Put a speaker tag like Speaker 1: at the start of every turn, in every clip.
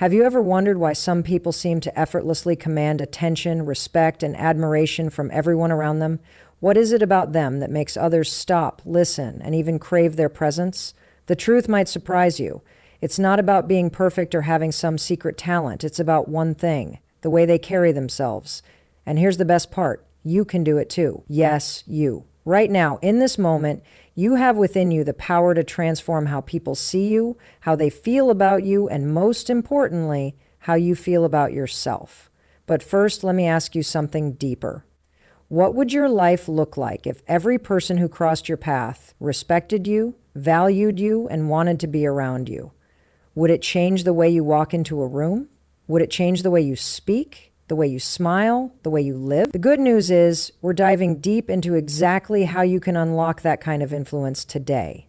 Speaker 1: Have you ever wondered why some people seem to effortlessly command attention, respect, and admiration from everyone around them? What is it about them that makes others stop, listen, and even crave their presence? The truth might surprise you. It's not about being perfect or having some secret talent. It's about one thing: the way they carry themselves. And here's the best part: you can do it too. Yes, you. Right now, in this moment, you have within you the power to transform how people see you, how they feel about you, and most importantly, how you feel about yourself. But first, let me ask you something deeper. What would your life look like if every person who crossed your path respected you, valued you, and wanted to be around you? Would it change the way you walk into a room? Would it change the way you speak? The way you smile, the way you live? The good news is we're diving deep into exactly how you can unlock that kind of influence today.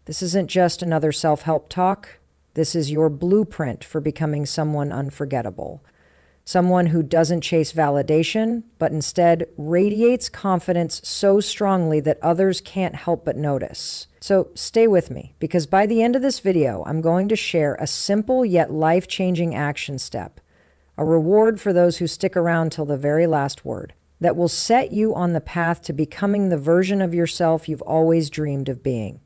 Speaker 1: This isn't just another self-help talk. This is your blueprint for becoming someone unforgettable. Someone who doesn't chase validation, but instead radiates confidence so strongly that others can't help but notice. So stay with me, because by the end of this video, I'm going to share a simple yet life-changing action step, a reward for those who stick around till the very last word, that will set you on the path to becoming the version of yourself you've always dreamed of being.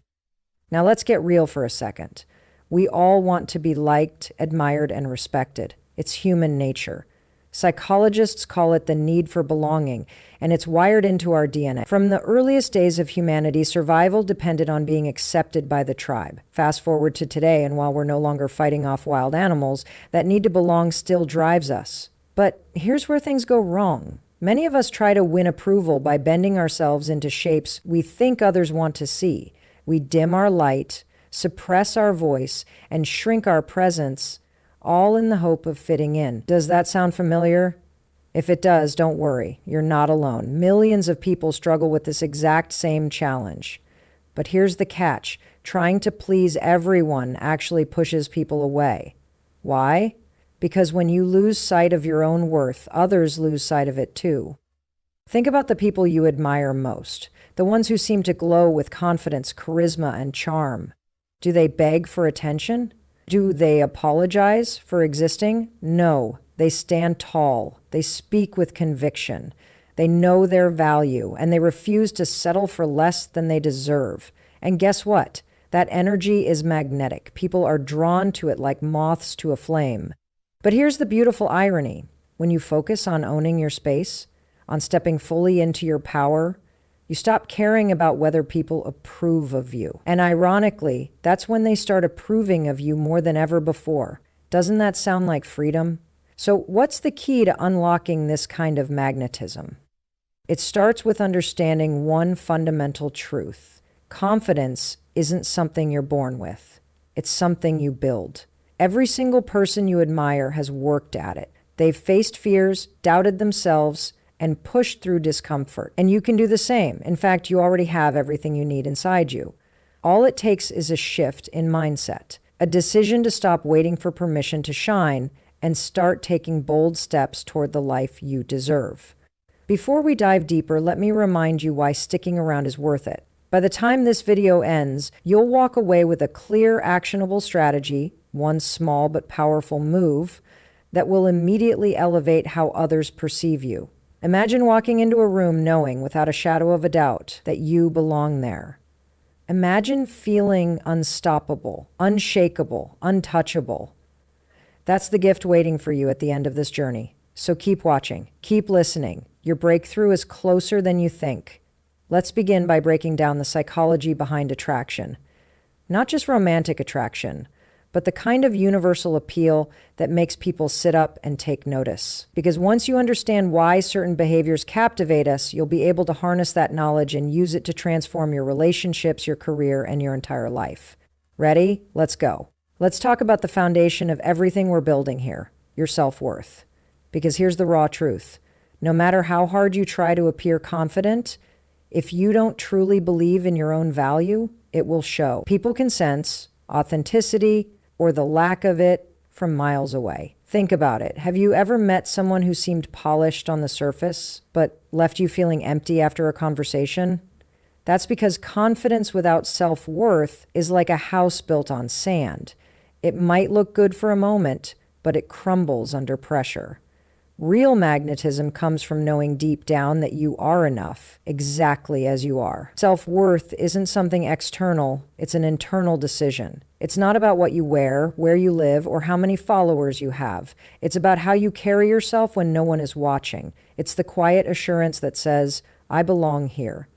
Speaker 1: Now let's get real for a second. We all want to be liked, admired, and respected. It's human nature. Psychologists call it the need for belonging, and it's wired into our DNA. From the earliest days of humanity, survival depended on being accepted by the tribe. Fast forward to today, and while we're no longer fighting off wild animals, that need to belong still drives us. But here's where things go wrong. Many of us try to win approval by bending ourselves into shapes we think others want to see. We dim our light, suppress our voice, and shrink our presence, all in the hope of fitting in. Does that sound familiar? If it does, don't worry. You're not alone. Millions of people struggle with this exact same challenge. But here's the catch. Trying to please everyone actually pushes people away. Why? Because when you lose sight of your own worth, others lose sight of it too. Think about the people you admire most, the ones who seem to glow with confidence, charisma, and charm. Do they beg for attention? Do they apologize for existing? No, they stand tall. They speak with conviction. They know their value, and they refuse to settle for less than they deserve. And guess what? That energy is magnetic. People are drawn to it like moths to a flame. But here's the beautiful irony. When you focus on owning your space, on stepping fully into your power, you stop caring about whether people approve of you. And ironically, that's when they start approving of you more than ever before. Doesn't that sound like freedom? So what's the key to unlocking this kind of magnetism? It starts with understanding one fundamental truth. Confidence isn't something you're born with. It's something you build. Every single person you admire has worked at it. They've faced fears, doubted themselves, and pushed through discomfort. And you can do the same. In fact, you already have everything you need inside you. All it takes is a shift in mindset, a decision to stop waiting for permission to shine and start taking bold steps toward the life you deserve. Before we dive deeper, let me remind you why sticking around is worth it. By the time this video ends, you'll walk away with a clear, actionable strategy, one small but powerful move, that will immediately elevate how others perceive you. Imagine walking into a room knowing, without a shadow of a doubt, that you belong there. Imagine feeling unstoppable, unshakable, untouchable. That's the gift waiting for you at the end of this journey. So keep watching, keep listening. Your breakthrough is closer than you think. Let's begin by breaking down the psychology behind attraction. Not just romantic attraction, but the kind of universal appeal that makes people sit up and take notice. Because once you understand why certain behaviors captivate us, you'll be able to harness that knowledge and use it to transform your relationships, your career, and your entire life. Ready? Let's go. Let's talk about the foundation of everything we're building here, your self-worth. Because here's the raw truth. No matter how hard you try to appear confident, if you don't truly believe in your own value, it will show. People can sense authenticity, or the lack of it, from miles away. Think about it. Have you ever met someone who seemed polished on the surface, but left you feeling empty after a conversation? That's because confidence without self-worth is like a house built on sand. It might look good for a moment, but it crumbles under pressure. Real magnetism comes from knowing deep down that you are enough, exactly as you are. Self-worth isn't something external, it's an internal decision. It's not about what you wear, where you live, or how many followers you have. It's about how you carry yourself when no one is watching. It's the quiet assurance that says, I belong here.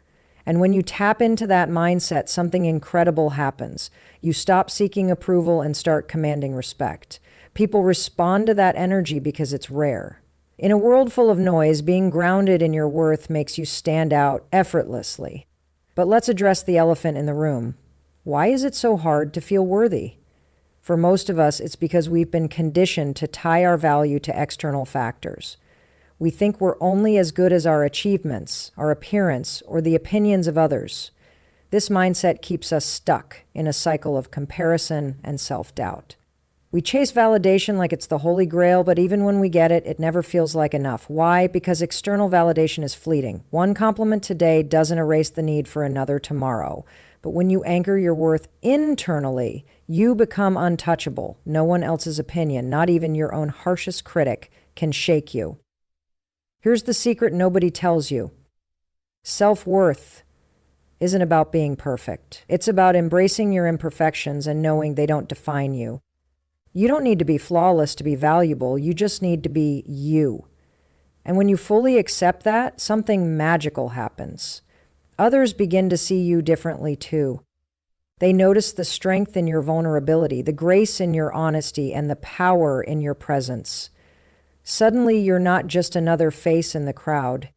Speaker 1: And when you tap into that mindset, something incredible happens. You stop seeking approval and start commanding respect. People respond to that energy because it's rare. In a world full of noise, being grounded in your worth makes you stand out effortlessly. But let's address the elephant in the room. Why is it so hard to feel worthy? For most of us, it's because we've been conditioned to tie our value to external factors. We think we're only as good as our achievements, our appearance, or the opinions of others. This mindset keeps us stuck in a cycle of comparison and self-doubt. We chase validation like it's the holy grail, but even when we get it, it never feels like enough. Why? Because external validation is fleeting. One compliment today doesn't erase the need for another tomorrow. But when you anchor your worth internally, you become untouchable. No one else's opinion, not even your own harshest critic, can shake you. Here's the secret nobody tells you. Self-worth isn't about being perfect. It's about embracing your imperfections and knowing they don't define you. You don't need to be flawless to be valuable. You just need to be you. And when you fully accept that, something magical happens. Others begin to see you differently too. They notice the strength in your vulnerability, the grace in your honesty, and the power in your presence. Suddenly, you're not just another face in the crowd.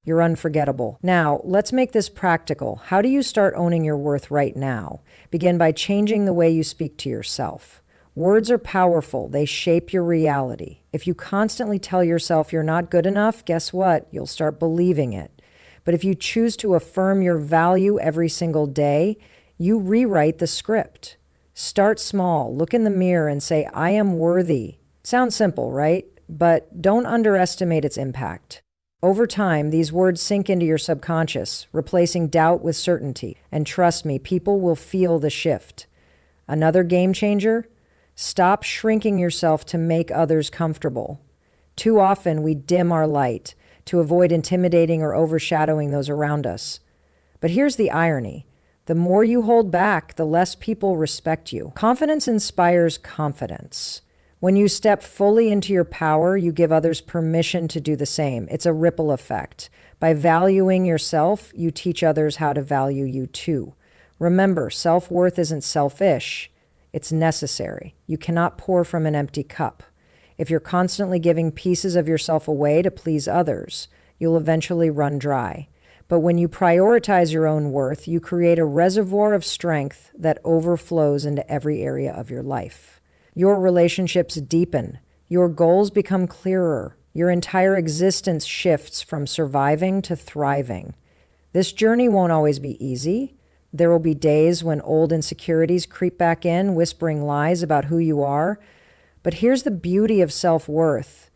Speaker 1: You're unforgettable. Now, let's make this practical. How do you start owning your worth right now? Begin by changing the way you speak to yourself. Words are powerful. They shape your reality. If you constantly tell yourself you're not good enough, guess what? You'll start believing it. But if you choose to affirm your value every single day, you rewrite the script. Start small. Look in the mirror and say, I am worthy. Sounds simple, right? But don't underestimate its impact. Over time, these words sink into your subconscious, replacing doubt with certainty. And trust me, people will feel the shift. Another game changer? Stop shrinking yourself to make others comfortable. Too often, we dim our light to avoid intimidating or overshadowing those around us. But here's the irony. The more you hold back, the less people respect you. Confidence inspires confidence. When you step fully into your power, you give others permission to do the same. It's a ripple effect. By valuing yourself, you teach others how to value you too. Remember, self-worth isn't selfish. It's necessary. You cannot pour from an empty cup. If you're constantly giving pieces of yourself away to please others, you'll eventually run dry. But when you prioritize your own worth, you create a reservoir of strength that overflows into every area of your life. Your relationships deepen. Your goals become clearer. Your entire existence shifts from surviving to thriving. This journey won't always be easy. There will be days when old insecurities creep back in, whispering lies about who you are. But here's the beauty of self-worth.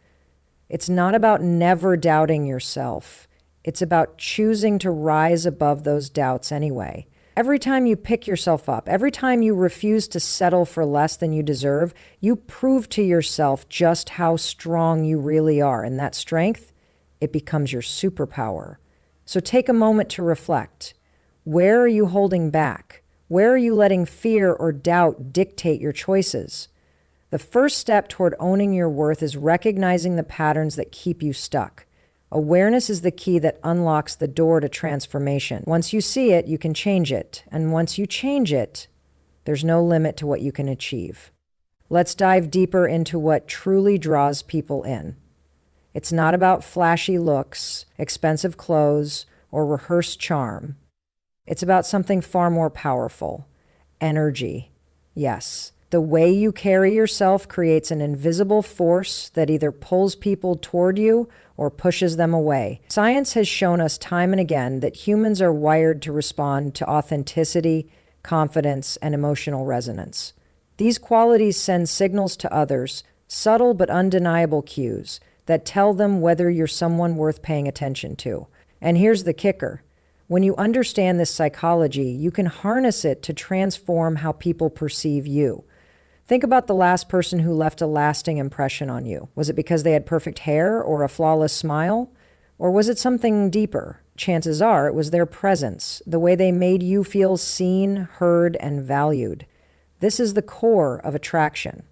Speaker 1: It's not about never doubting yourself. It's about choosing to rise above those doubts anyway. Every time you pick yourself up, every time you refuse to settle for less than you deserve, you prove to yourself just how strong you really are. And that strength, it becomes your superpower. So take a moment to reflect. Where are you holding back? Where are you letting fear or doubt dictate your choices? The first step toward owning your worth is recognizing the patterns that keep you stuck. Awareness is the key that unlocks the door to transformation. Once you see it, you can change it. And once you change it, there's no limit to what you can achieve. Let's dive deeper into what truly draws people in. It's not about flashy looks, expensive clothes, or rehearsed charm. It's about something far more powerful. Energy. Yes. The way you carry yourself creates an invisible force that either pulls people toward you or pushes them away. Science has shown us time and again that humans are wired to respond to authenticity, confidence, and emotional resonance. These qualities send signals to others, subtle but undeniable cues, that tell them whether you're someone worth paying attention to. And here's the kicker. When you understand this psychology, you can harness it to transform how people perceive you. Think about the last person who left a lasting impression on you. Was it because they had perfect hair or a flawless smile? Or was it something deeper? Chances are it was their presence, the way they made you feel seen, heard, and valued. This is the core of attraction.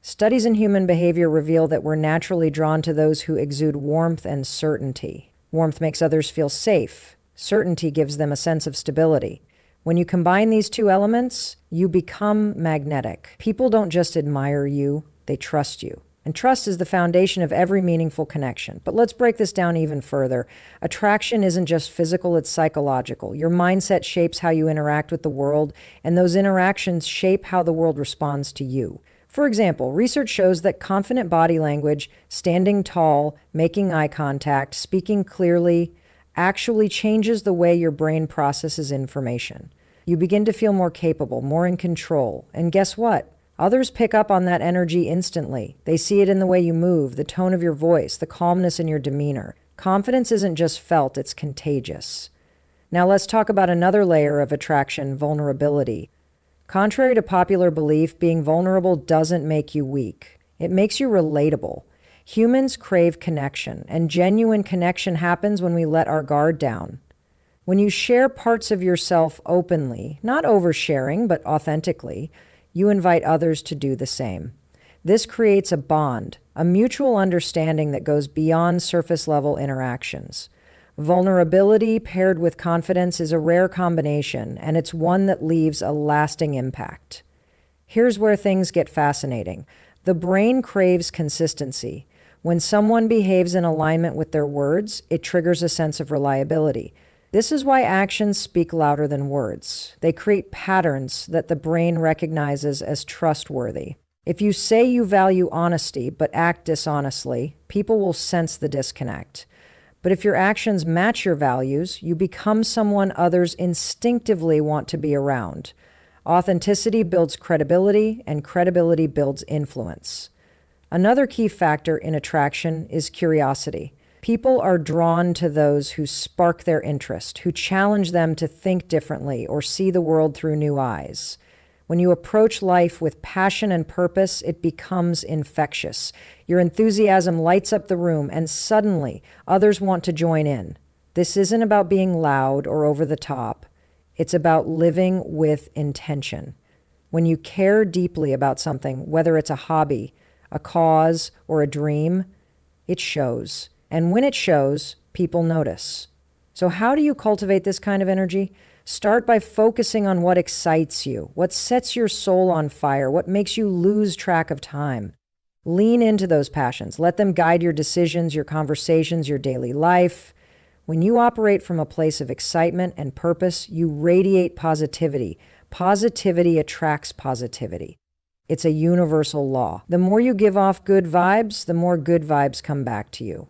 Speaker 1: Studies in human behavior reveal that we're naturally drawn to those who exude warmth and certainty. Warmth makes others feel safe. Certainty gives them a sense of stability. When you combine these two elements, you become magnetic. People don't just admire you, they trust you. And trust is the foundation of every meaningful connection. But let's break this down even further. Attraction isn't just physical, it's psychological. Your mindset shapes how you interact with the world, and those interactions shape how the world responds to you. For example, research shows that confident body language, standing tall, making eye contact, speaking clearly, actually changes the way your brain processes information. You begin to feel more capable, more in control. And guess what? Others pick up on that energy instantly. They see it in the way you move, the tone of your voice, the calmness in your demeanor. Confidence isn't just felt, it's contagious. Now let's talk about another layer of attraction, vulnerability. Contrary to popular belief, being vulnerable doesn't make you weak. It makes you relatable. Humans crave connection, and genuine connection happens when we let our guard down. When you share parts of yourself openly, not oversharing, but authentically, you invite others to do the same. This creates a bond, a mutual understanding that goes beyond surface-level interactions. Vulnerability paired with confidence is a rare combination, and it's one that leaves a lasting impact. Here's where things get fascinating. The brain craves consistency. When someone behaves in alignment with their words, it triggers a sense of reliability. This is why actions speak louder than words. They create patterns that the brain recognizes as trustworthy. If you say you value honesty but act dishonestly, people will sense the disconnect. But if your actions match your values, you become someone others instinctively want to be around. Authenticity builds credibility, and credibility builds influence. Another key factor in attraction is curiosity. People are drawn to those who spark their interest, who challenge them to think differently or see the world through new eyes. When you approach life with passion and purpose, it becomes infectious. Your enthusiasm lights up the room, and suddenly others want to join in. This isn't about being loud or over the top. It's about living with intention. When you care deeply about something, whether it's a hobby, a cause, or a dream, it shows. And when it shows, people notice. So how do you cultivate this kind of energy? Start by focusing on what excites you, what sets your soul on fire, what makes you lose track of time. Lean into those passions. Let them guide your decisions, your conversations, your daily life. When you operate from a place of excitement and purpose, you radiate positivity. Positivity attracts positivity. It's a universal law. The more you give off good vibes, the more good vibes come back to you.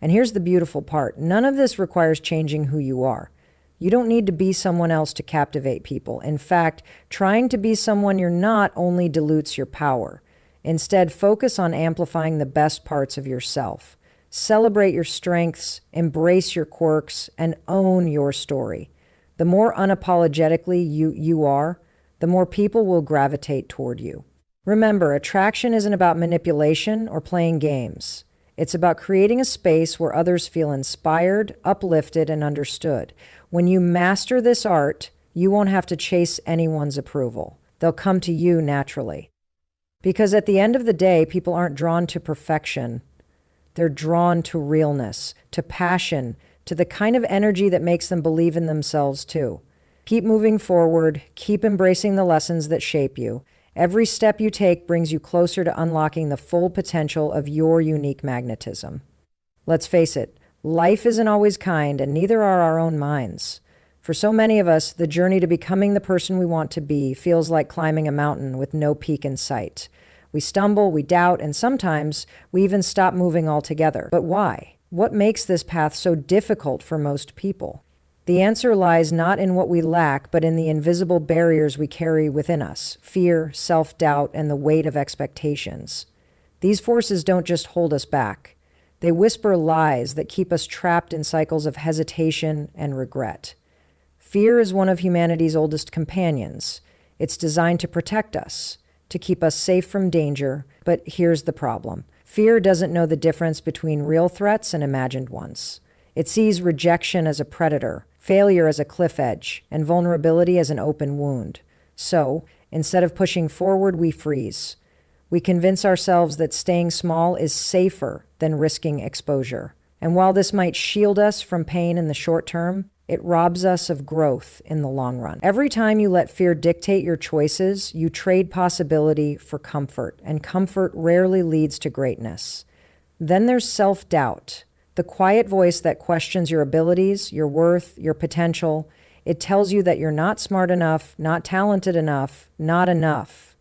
Speaker 1: And here's the beautiful part. None of this requires changing who you are. You don't need to be someone else to captivate people. In fact, trying to be someone you're not only dilutes your power. Instead, focus on amplifying the best parts of yourself. Celebrate your strengths, embrace your quirks, and own your story. The more unapologetically you are, the more people will gravitate toward you. Remember, attraction isn't about manipulation or playing games. It's about creating a space where others feel inspired, uplifted, and understood. When you master this art, you won't have to chase anyone's approval. They'll come to you naturally. Because at the end of the day, people aren't drawn to perfection. They're drawn to realness, to passion, to the kind of energy that makes them believe in themselves too. Keep moving forward, keep embracing the lessons that shape you. Every step you take brings you closer to unlocking the full potential of your unique magnetism. Let's face it, life isn't always kind, and neither are our own minds. For so many of us, the journey to becoming the person we want to be feels like climbing a mountain with no peak in sight. We stumble, we doubt, and sometimes we even stop moving altogether. But why? What makes this path so difficult for most people? The answer lies not in what we lack, but in the invisible barriers we carry within us: fear, self-doubt, and the weight of expectations. These forces don't just hold us back. They whisper lies that keep us trapped in cycles of hesitation and regret. Fear is one of humanity's oldest companions. It's designed to protect us. to keep us safe from danger. But here's the problem. Fear doesn't know the difference between real threats and imagined ones. It sees rejection as a predator, failure as a cliff edge, and vulnerability as an open wound. So, instead of pushing forward, we freeze. We convince ourselves that staying small is safer than risking exposure. And while this might shield us from pain in the short term, it robs us of growth in the long run. Every time you let fear dictate your choices, you trade possibility for comfort, and comfort rarely leads to greatness. Then there's self-doubt, the quiet voice that questions your abilities, your worth, your potential. It tells you that you're not smart enough, not talented enough, not enough.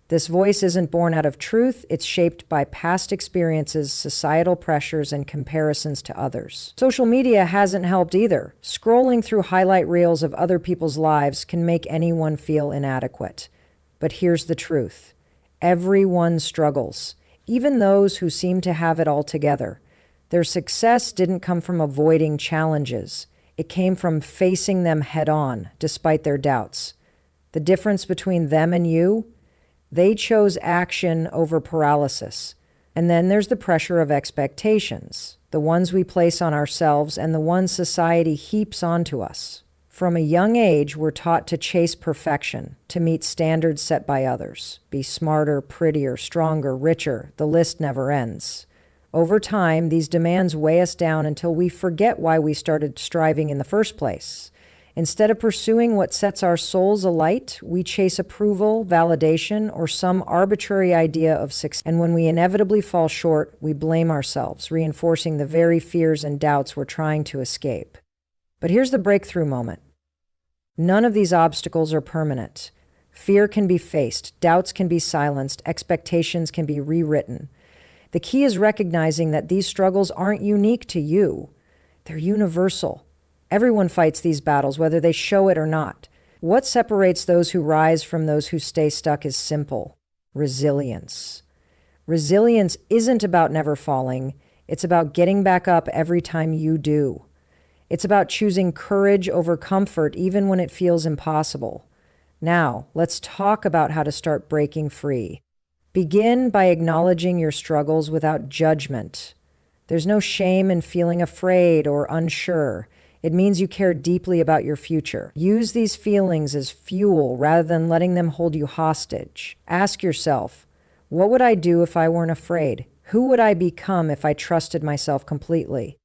Speaker 1: This voice isn't born out of truth, it's shaped by past experiences, societal pressures, and comparisons to others. Social media hasn't helped either. Scrolling through highlight reels of other people's lives can make anyone feel inadequate. But here's the truth. Everyone struggles, even those who seem to have it all together. Their success didn't come from avoiding challenges. It came from facing them head on, despite their doubts. The difference between them and you? They chose action over paralysis. And then there's the pressure of expectations, the ones we place on ourselves and the ones society heaps onto us. From a young age, we're taught to chase perfection, to meet standards set by others, be smarter, prettier, stronger, richer. The list never ends. Over time, these demands weigh us down until we forget why we started striving in the first place. Instead of pursuing what sets our souls alight, we chase approval, validation, or some arbitrary idea of success. And when we inevitably fall short, we blame ourselves, reinforcing the very fears and doubts we're trying to escape. But here's the breakthrough moment. None of these obstacles are permanent. Fear can be faced, doubts can be silenced, expectations can be rewritten. The key is recognizing that these struggles aren't unique to you. They're universal. Everyone fights these battles, whether they show it or not. What separates those who rise from those who stay stuck is simple: resilience. Resilience isn't about never falling. It's about getting back up every time you do. It's about choosing courage over comfort, even when it feels impossible. Now, let's talk about how to start breaking free. Begin by acknowledging your struggles without judgment. There's no shame in feeling afraid or unsure. It means you care deeply about your future. Use these feelings as fuel rather than letting them hold you hostage. Ask yourself, what would I do if I weren't afraid? Who would I become if I trusted myself completely?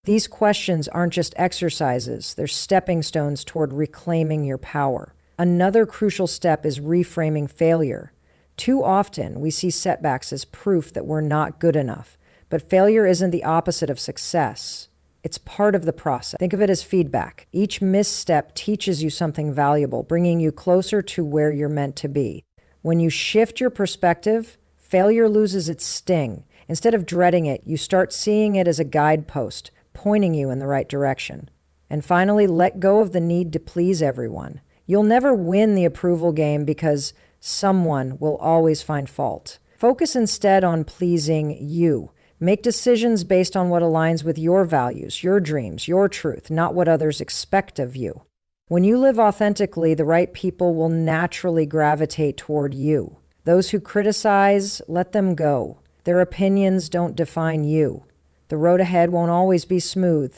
Speaker 1: These questions aren't just exercises, they're stepping stones toward reclaiming your power. Another crucial step is reframing failure. Too often, we see setbacks as proof that we're not good enough. But failure isn't the opposite of success. It's part of the process. Think of it as feedback. Each misstep teaches you something valuable, bringing you closer to where you're meant to be. When you shift your perspective, failure loses its sting. Instead of dreading it, you start seeing it as a guidepost, pointing you in the right direction. And finally, let go of the need to please everyone. You'll never win the approval game because someone will always find fault. Focus instead on pleasing you. Make decisions based on what aligns with your values, your dreams, your truth, not what others expect of you. When you live authentically, the right people will naturally gravitate toward you. Those who criticize, let them go. Their opinions don't define you. The road ahead won't always be smooth,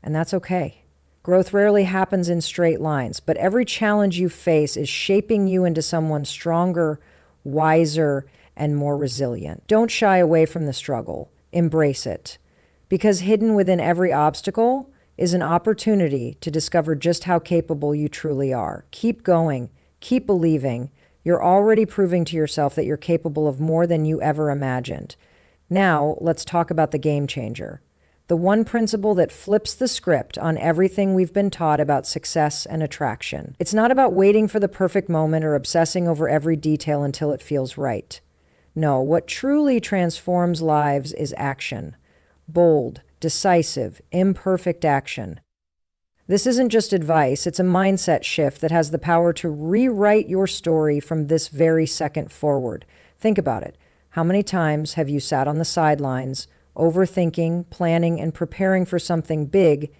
Speaker 1: and that's okay. Growth rarely happens in straight lines, but every challenge you face is shaping you into someone stronger, wiser, and more resilient. Don't shy away from the struggle. Embrace it. Because hidden within every obstacle is an opportunity to discover just how capable you truly are. Keep going. Keep believing. You're already proving to yourself that you're capable of more than you ever imagined. Now, let's talk about the game changer. The one principle that flips the script on everything we've been taught about success and attraction. It's not about waiting for the perfect moment or obsessing over every detail until it feels right. No, what truly transforms lives is action. Bold, decisive, imperfect action. This isn't just advice, it's a mindset shift that has the power to rewrite your story from this very second forward. Think about it. How many times have you sat on the sidelines, overthinking, planning, and preparing for something big,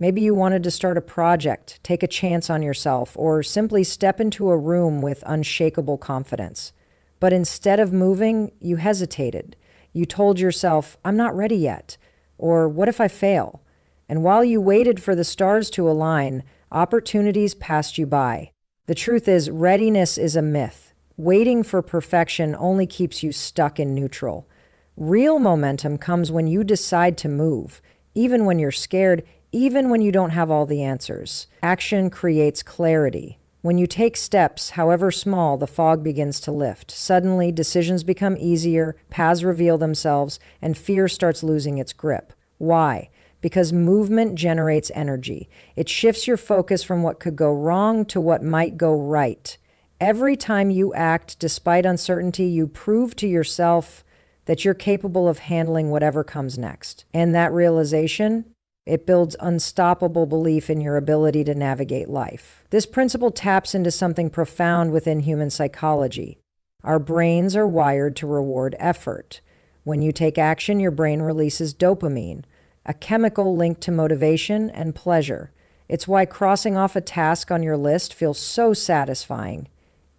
Speaker 1: Maybe you wanted to start a project, take a chance on yourself, or simply step into a room with unshakable confidence. But instead of moving, you hesitated. You told yourself, I'm not ready yet. Or what if I fail? And while you waited for the stars to align, opportunities passed you by. The truth is, readiness is a myth. Waiting for perfection only keeps you stuck in neutral. Real momentum comes when you decide to move, even when you're scared, even when you don't have all the answers. Action creates clarity. When you take steps, however small, the fog begins to lift. Suddenly, decisions become easier, paths reveal themselves, and fear starts losing its grip. Why? Because movement generates energy. It shifts your focus from what could go wrong to what might go right. Every time you act despite uncertainty, you prove to yourself that you're capable of handling whatever comes next. And that realization, it builds unstoppable belief in your ability to navigate life. This principle taps into something profound within human psychology. Our brains are wired to reward effort. When you take action, your brain releases dopamine, a chemical linked to motivation and pleasure. It's why crossing off a task on your list feels so satisfying.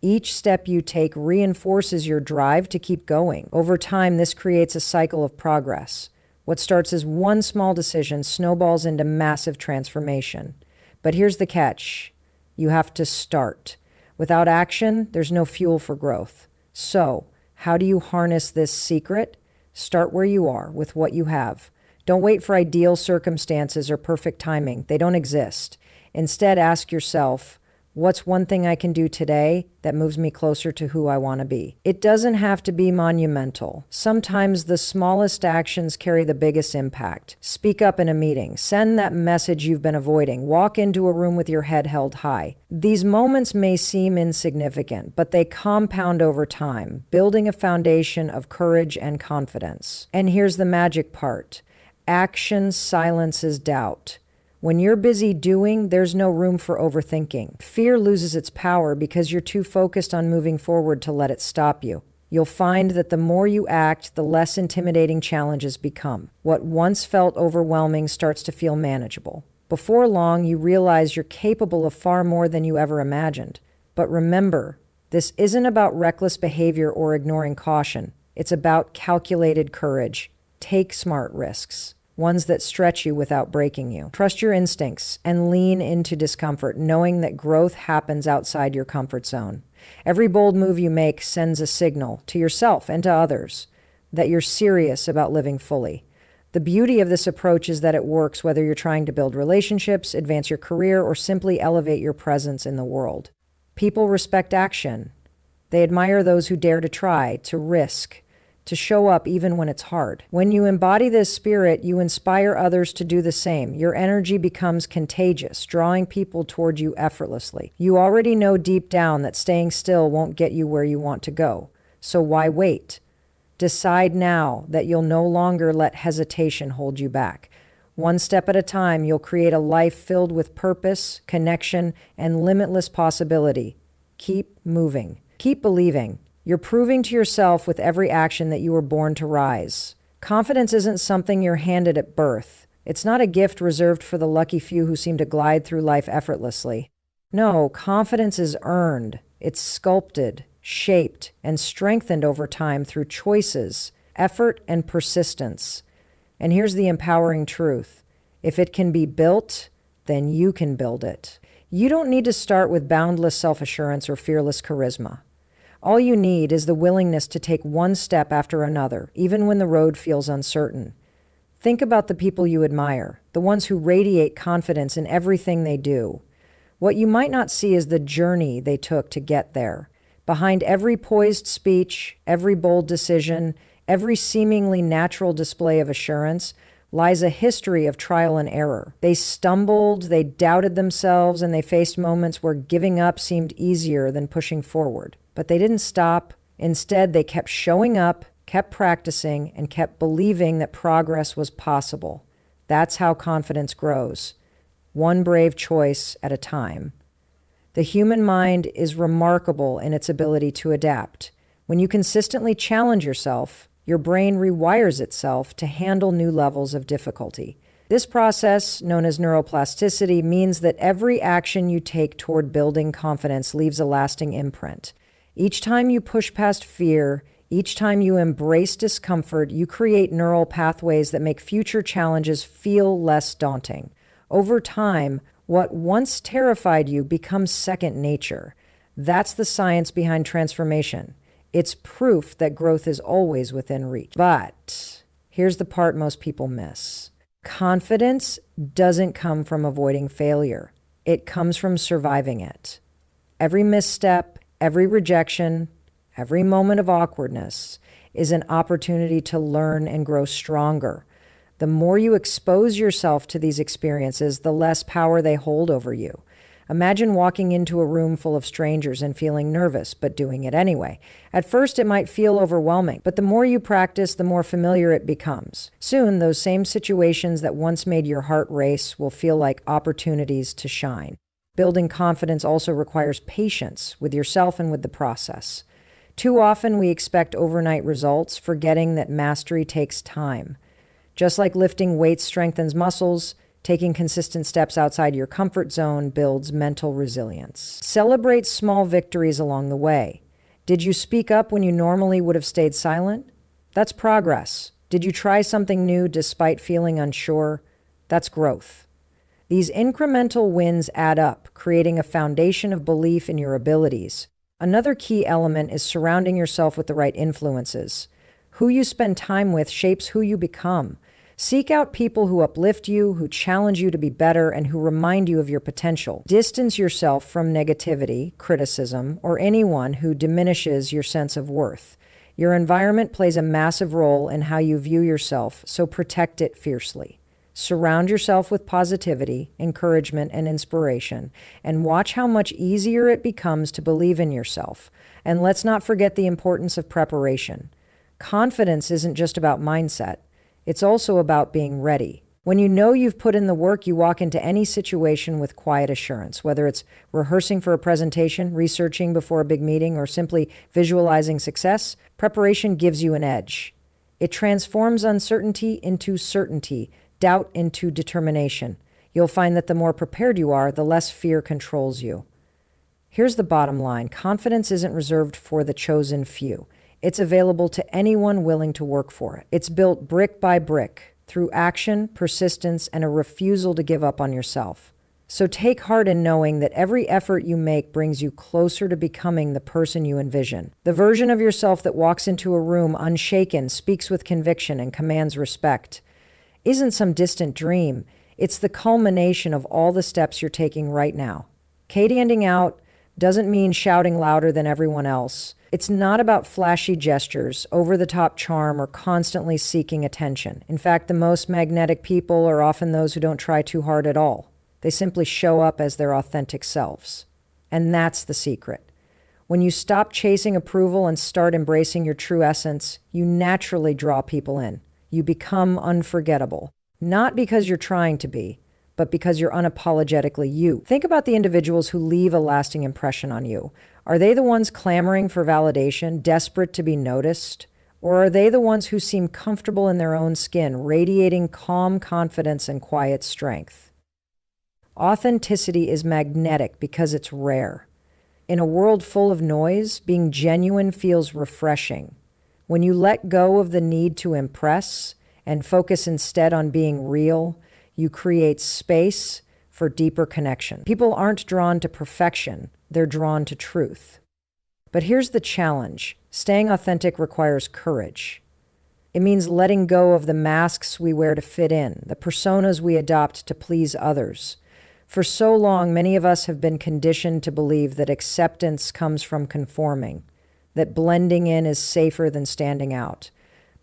Speaker 1: Each step you take reinforces your drive to keep going. Over time, this creates a cycle of progress. What starts as one small decision snowballs into massive transformation. But here's the catch. You have to start. Without action, there's no fuel for growth. So, how do you harness this secret? Start where you are, with what you have. Don't wait for ideal circumstances or perfect timing. They don't exist. Instead, ask yourself, what's one thing I can do today that moves me closer to who I want to be? It doesn't have to be monumental. Sometimes the smallest actions carry the biggest impact. Speak up in a meeting. Send that message you've been avoiding. Walk into a room with your head held high. These moments may seem insignificant, but they compound over time, building a foundation of courage and confidence. And here's the magic part. Action silences doubt. When you're busy doing, there's no room for overthinking. Fear loses its power because you're too focused on moving forward to let it stop you. You'll find that the more you act, the less intimidating challenges become. What once felt overwhelming starts to feel manageable. Before long, you realize you're capable of far more than you ever imagined. But remember, this isn't about reckless behavior or ignoring caution. It's about calculated courage. Take smart risks. Ones that stretch you without breaking you. Trust your instincts and lean into discomfort, knowing that growth happens outside your comfort zone. Every bold move you make sends a signal to yourself and to others that you're serious about living fully. The beauty of this approach is that it works whether you're trying to build relationships, advance your career, or simply elevate your presence in the world. People respect action. They admire those who dare to try, to risk, to show up even when it's hard. When you embody this spirit, you inspire others to do the same. Your energy becomes contagious, drawing people toward you effortlessly. You already know deep down that staying still won't get you where you want to go. So why wait? Decide now that you'll no longer let hesitation hold you back. One step at a time, you'll create a life filled with purpose, connection, and limitless possibility. Keep moving. Keep believing. You're proving to yourself with every action that you were born to rise. Confidence isn't something you're handed at birth. It's not a gift reserved for the lucky few who seem to glide through life effortlessly. No, confidence is earned. It's sculpted, shaped, and strengthened over time through choices, effort, and persistence. And here's the empowering truth. If it can be built, then you can build it. You don't need to start with boundless self-assurance or fearless charisma. All you need is the willingness to take one step after another, even when the road feels uncertain. Think about the people you admire, the ones who radiate confidence in everything they do. What you might not see is the journey they took to get there. Behind every poised speech, every bold decision, every seemingly natural display of assurance, lies a history of trial and error. They stumbled, they doubted themselves, and they faced moments where giving up seemed easier than pushing forward. But they didn't stop. Instead, they kept showing up, kept practicing, and kept believing that progress was possible. That's how confidence grows, one brave choice at a time. The human mind is remarkable in its ability to adapt. When you consistently challenge yourself, your brain rewires itself to handle new levels of difficulty. This process, known as neuroplasticity, means that every action you take toward building confidence leaves a lasting imprint. Each time you push past fear, each time you embrace discomfort, you create neural pathways that make future challenges feel less daunting. Over time, what once terrified you becomes second nature. That's the science behind transformation. It's proof that growth is always within reach. But here's the part most people miss. Confidence doesn't come from avoiding failure. It comes from surviving it. Every misstep, every rejection, every moment of awkwardness is an opportunity to learn and grow stronger. The more you expose yourself to these experiences, the less power they hold over you. Imagine walking into a room full of strangers and feeling nervous, but doing it anyway. At first, it might feel overwhelming, but the more you practice, the more familiar it becomes. Soon, those same situations that once made your heart race will feel like opportunities to shine. Building confidence also requires patience with yourself and with the process. Too often, we expect overnight results, forgetting that mastery takes time. Just like lifting weights strengthens muscles, taking consistent steps outside your comfort zone builds mental resilience. Celebrate small victories along the way. Did you speak up when you normally would have stayed silent? That's progress. Did you try something new despite feeling unsure? That's growth. These incremental wins add up, creating a foundation of belief in your abilities. Another key element is surrounding yourself with the right influences. Who you spend time with shapes who you become. Seek out people who uplift you, who challenge you to be better, and who remind you of your potential. Distance yourself from negativity, criticism, or anyone who diminishes your sense of worth. Your environment plays a massive role in how you view yourself, so protect it fiercely. Surround yourself with positivity, encouragement, and inspiration, and watch how much easier it becomes to believe in yourself. And let's not forget the importance of preparation. Confidence isn't just about mindset. It's also about being ready. When you know you've put in the work, you walk into any situation with quiet assurance, whether it's rehearsing for a presentation, researching before a big meeting, or simply visualizing success. Preparation gives you an edge. It transforms uncertainty into certainty, doubt into determination. You'll find that the more prepared you are, the less fear controls you. Here's the bottom line. Confidence isn't reserved for the chosen few. It's available to anyone willing to work for it. It's built brick by brick through action, persistence, and a refusal to give up on yourself. So take heart in knowing that every effort you make brings you closer to becoming the person you envision. The version of yourself that walks into a room unshaken, speaks with conviction, and commands respect isn't some distant dream. It's the culmination of all the steps you're taking right now. Standing out doesn't mean shouting louder than everyone else. It's not about flashy gestures, over-the-top charm, or constantly seeking attention. In fact, the most magnetic people are often those who don't try too hard at all. They simply show up as their authentic selves. And that's the secret. When you stop chasing approval and start embracing your true essence, you naturally draw people in. You become unforgettable. Not because you're trying to be, but because you're unapologetically you. Think about the individuals who leave a lasting impression on you. Are they the ones clamoring for validation, desperate to be noticed? Or are they the ones who seem comfortable in their own skin, radiating calm confidence and quiet strength? Authenticity is magnetic because it's rare. In a world full of noise, being genuine feels refreshing. When you let go of the need to impress and focus instead on being real, you create space for deeper connection. People aren't drawn to perfection, they're drawn to truth. But here's the challenge. Staying authentic requires courage. It means letting go of the masks we wear to fit in, the personas we adopt to please others. For so long, many of us have been conditioned to believe that acceptance comes from conforming, that blending in is safer than standing out.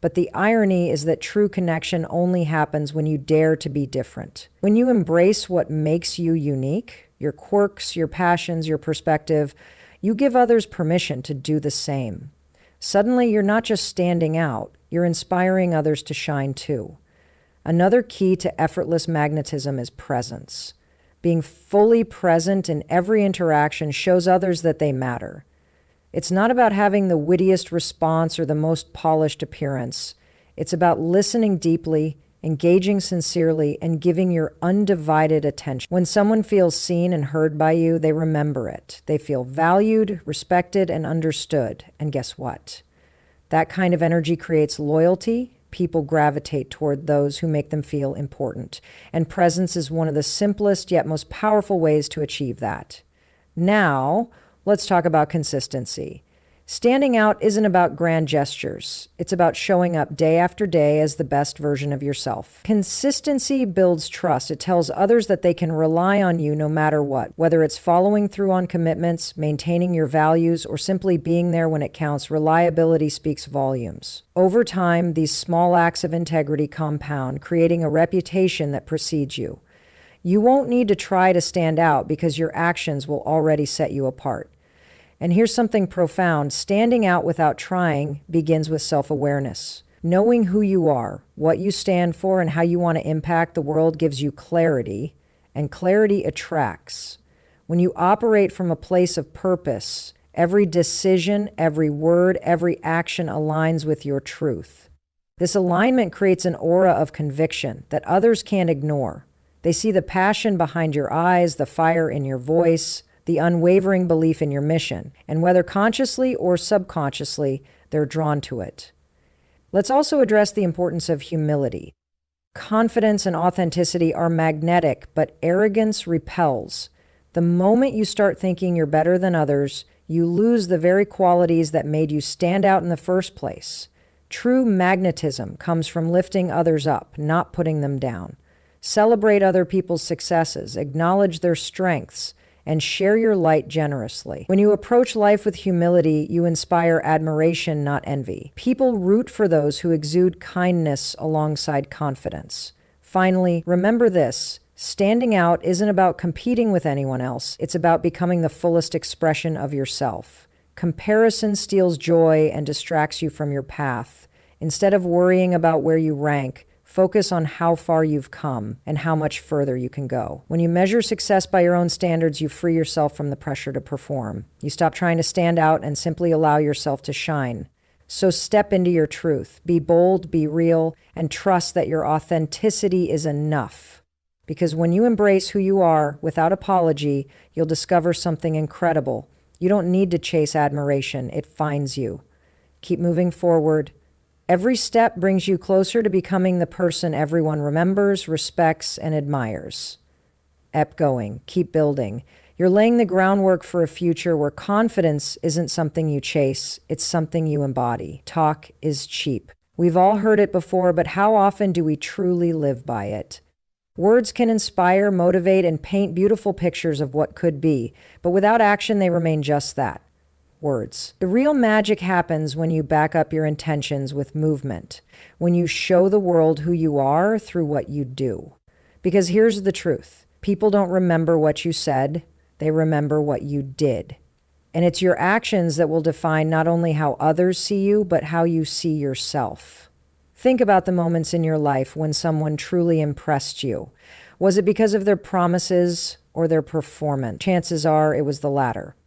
Speaker 1: But the irony is that true connection only happens when you dare to be different. When you embrace what makes you unique, your quirks, your passions, your perspective, you give others permission to do the same. Suddenly, you're not just standing out, you're inspiring others to shine too. Another key to effortless magnetism is presence. Being fully present in every interaction shows others that they matter. It's not about having the wittiest response or the most polished appearance. It's about listening deeply, engaging sincerely, and giving your undivided attention. When someone feels seen and heard by you, they remember it. They feel valued, respected, and understood. And guess what? That kind of energy creates loyalty. People gravitate toward those who make them feel important. And presence is one of the simplest yet most powerful ways to achieve that. Now, let's talk about consistency. Standing out isn't about grand gestures. It's about showing up day after day as the best version of yourself. Consistency builds trust. It tells others that they can rely on you no matter what. Whether it's following through on commitments, maintaining your values, or simply being there when it counts, reliability speaks volumes. Over time, these small acts of integrity compound, creating a reputation that precedes you. You won't need to try to stand out because your actions will already set you apart. And here's something profound. Standing out without trying begins with self-awareness. Knowing who you are, what you stand for, and how you want to impact the world gives you clarity, and clarity attracts. When you operate from a place of purpose, every decision, every word, every action aligns with your truth. This alignment creates an aura of conviction that others can't ignore. They see the passion behind your eyes, the fire in your voice, the unwavering belief in your mission, and whether consciously or subconsciously, they're drawn to it. Let's also address the importance of humility. Confidence and authenticity are magnetic, but arrogance repels. The moment you start thinking you're better than others, you lose the very qualities that made you stand out in the first place. True magnetism comes from lifting others up, not putting them down. Celebrate other people's successes, acknowledge their strengths, and share your light generously. When you approach life with humility, you inspire admiration, not envy. People root for those who exude kindness alongside confidence. Finally, remember this: standing out isn't about competing with anyone else. It's about becoming the fullest expression of yourself. Comparison steals joy and distracts you from your path. Instead of worrying about where you rank, focus on how far you've come and how much further you can go. When you measure success by your own standards, you free yourself from the pressure to perform. You stop trying to stand out and simply allow yourself to shine. So step into your truth. Be bold, be real, and trust that your authenticity is enough. Because when you embrace who you are without apology, you'll discover something incredible. You don't need to chase admiration. It finds you. Keep moving forward. Every step brings you closer to becoming the person everyone remembers, respects, and admires. Keep going. Keep building. You're laying the groundwork for a future where confidence isn't something you chase, it's something you embody. Talk is cheap. We've all heard it before, but how often do we truly live by it? Words can inspire, motivate, and paint beautiful pictures of what could be, but without action, they remain just that. Words. The real magic happens when you back up your intentions with movement, when you show the world who you are through what you do. Because here's the truth. People don't remember what you said, they remember what you did. And it's your actions that will define not only how others see you, but how you see yourself. Think about the moments in your life when someone truly impressed you. Was it because of their promises or their performance? Chances are it was the latter.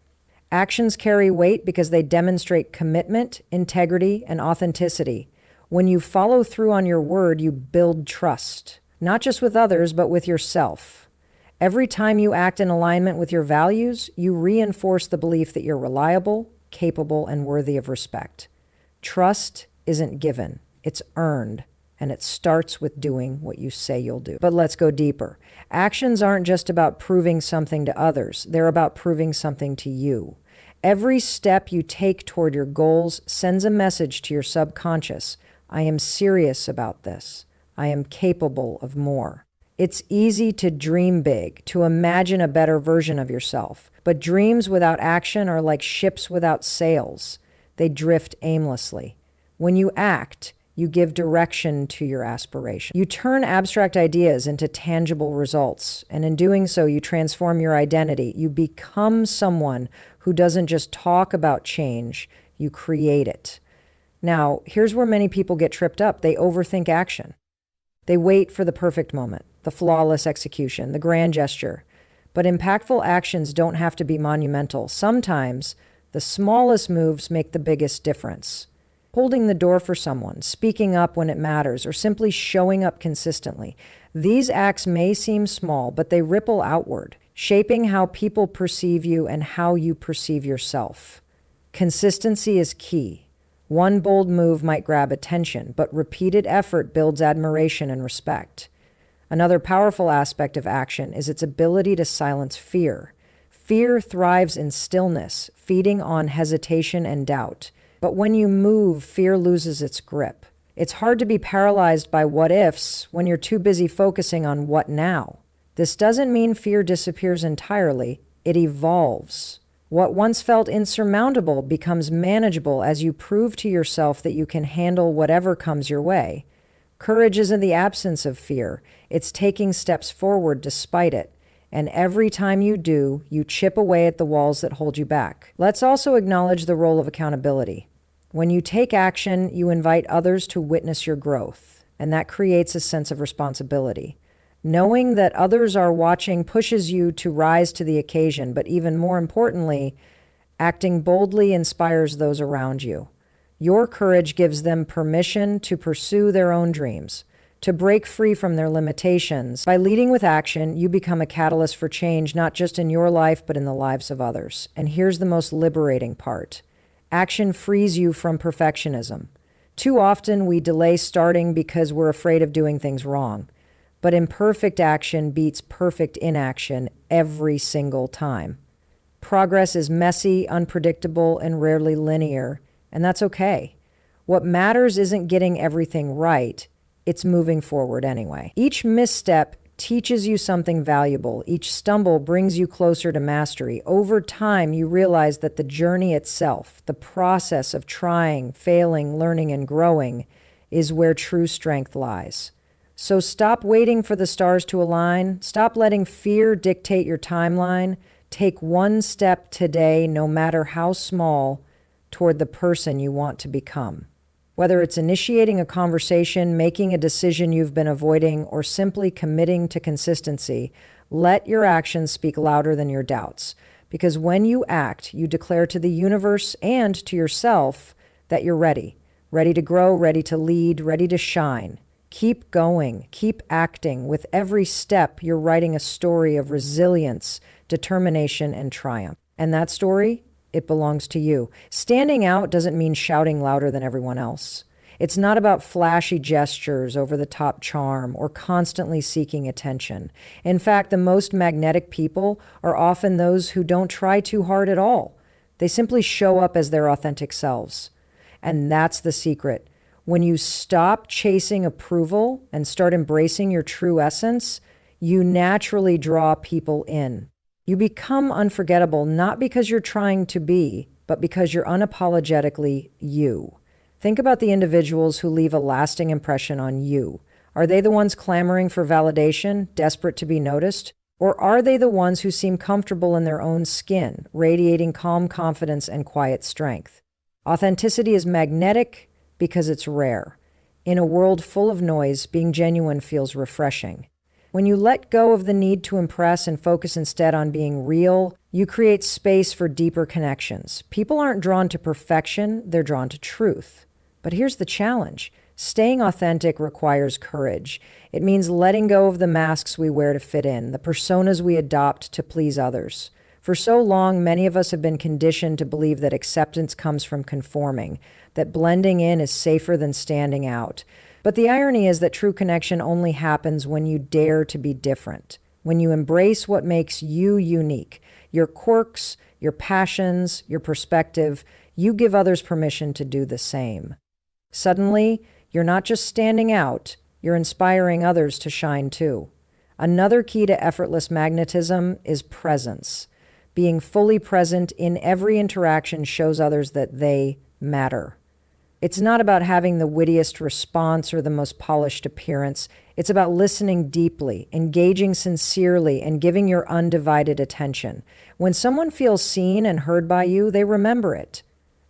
Speaker 1: Actions carry weight because they demonstrate commitment, integrity, and authenticity. When you follow through on your word, you build trust, not just with others, but with yourself. Every time you act in alignment with your values, you reinforce the belief that you're reliable, capable, and worthy of respect. Trust isn't given, it's earned, and it starts with doing what you say you'll do. But let's go deeper. Actions aren't just about proving something to others, they're about proving something to you. Every step you take toward your goals sends a message to your subconscious. I am serious about this. I am capable of more. It's easy to dream big, to imagine a better version of yourself. But dreams without action are like ships without sails. They drift aimlessly. When you act, you give direction to your aspiration. You turn abstract ideas into tangible results, and in doing so, you transform your identity. You become someone who doesn't just talk about change, you create it. Now, here's where many people get tripped up. They overthink action. They wait for the perfect moment, the flawless execution, the grand gesture. But impactful actions don't have to be monumental. Sometimes, the smallest moves make the biggest difference. holding the door for someone, speaking up when it matters, or simply showing up consistently. These acts may seem small, but they ripple outward, shaping how people perceive you and how you perceive yourself. Consistency is key. One bold move might grab attention, but repeated effort builds admiration and respect. Another powerful aspect of action is its ability to silence fear. Fear thrives in stillness, feeding on hesitation and doubt. But when you move, fear loses its grip. It's hard to be paralyzed by what-ifs when you're too busy focusing on what now. This doesn't mean fear disappears entirely. It evolves. What once felt insurmountable becomes manageable as you prove to yourself that you can handle whatever comes your way. Courage isn't the absence of fear. It's taking steps forward despite it. And every time you do, you chip away at the walls that hold you back. Let's also acknowledge the role of accountability. When you take action, you invite others to witness your growth, and that creates a sense of responsibility. Knowing that others are watching pushes you to rise to the occasion, but even more importantly, acting boldly inspires those around you. Your courage gives them permission to pursue their own dreams, to break free from their limitations. By leading with action, you become a catalyst for change, not just in your life, but in the lives of others. And here's the most liberating part. Action frees you from perfectionism. Too often, we delay starting because we're afraid of doing things wrong. But imperfect action beats perfect inaction every single time. Progress is messy, unpredictable, and rarely linear, and that's okay. What matters isn't getting everything right. It's moving forward anyway. Each misstep teaches you something valuable. Each stumble brings you closer to mastery. Over time, you realize that the journey itself, the process of trying, failing, learning, and growing, is where true strength lies. So stop waiting for the stars to align. Stop letting fear dictate your timeline. Take one step today, no matter how small, toward the person you want to become. Whether it's initiating a conversation, making a decision you've been avoiding, or simply committing to consistency, let your actions speak louder than your doubts. Because when you act, you declare to the universe and to yourself that you're ready to grow, ready to lead, ready to shine. Keep going, keep acting. With every step, you're writing a story of resilience, determination, and triumph. And that story? It belongs to you. Standing out doesn't mean shouting louder than everyone else. It's not about flashy gestures, over-the-top charm, or constantly seeking attention. In fact, the most magnetic people are often those who don't try too hard at all. They simply show up as their authentic selves. And that's the secret. When you stop chasing approval and start embracing your true essence, you naturally draw people in. You become unforgettable not because you're trying to be, but because you're unapologetically you. Think about the individuals who leave a lasting impression on you. Are they the ones clamoring for validation, desperate to be noticed? Or are they the ones who seem comfortable in their own skin, radiating calm confidence and quiet strength? Authenticity is magnetic because it's rare. In a world full of noise, being genuine feels refreshing. When you let go of the need to impress and focus instead on being real, you create space for deeper connections. People aren't drawn to perfection, they're drawn to truth. But here's the challenge. Staying authentic requires courage. It means letting go of the masks we wear to fit in, the personas we adopt to please others. For so long, many of us have been conditioned to believe that acceptance comes from conforming, that blending in is safer than standing out. But the irony is that true connection only happens when you dare to be different, when you embrace what makes you unique, your quirks, your passions, your perspective. You give others permission to do the same. Suddenly, you're not just standing out, you're inspiring others to shine too. Another key to effortless magnetism is presence. Being fully present in every interaction shows others that they matter. It's not about having the wittiest response or the most polished appearance. It's about listening deeply, engaging sincerely, and giving your undivided attention. When someone feels seen and heard by you, they remember it.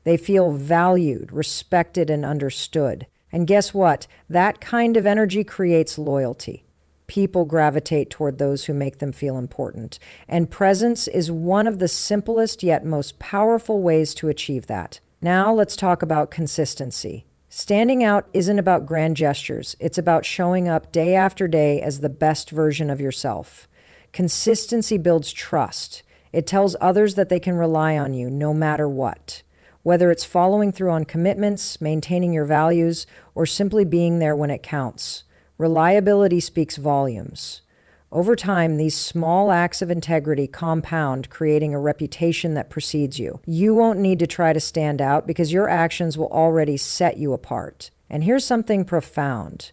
Speaker 1: They feel valued, respected, and understood. And guess what? That kind of energy creates loyalty. People gravitate toward those who make them feel important. And presence is one of the simplest yet most powerful ways to achieve that. Now let's talk about consistency. Standing out isn't about grand gestures. It's about showing up day after day as the best version of yourself. Consistency builds trust. It tells others that they can rely on you no matter what. Whether it's following through on commitments, maintaining your values, or simply being there when it counts. Reliability speaks volumes. Over time, these small acts of integrity compound, creating a reputation that precedes you. You won't need to try to stand out because your actions will already set you apart. And here's something profound.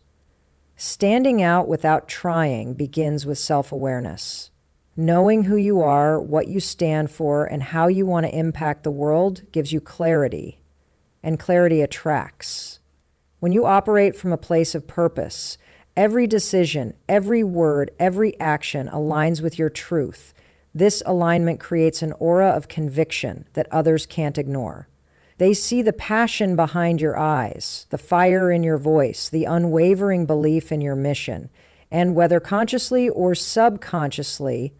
Speaker 1: Standing out without trying begins with self-awareness. Knowing who you are, what you stand for, and how you want to impact the world gives you clarity. And clarity attracts. When you operate from a place of purpose, every decision, every word, every action aligns with your truth. This alignment creates an aura of conviction that others can't ignore. They see the passion behind your eyes, the fire in your voice, the unwavering belief in your mission, and whether consciously or subconsciously,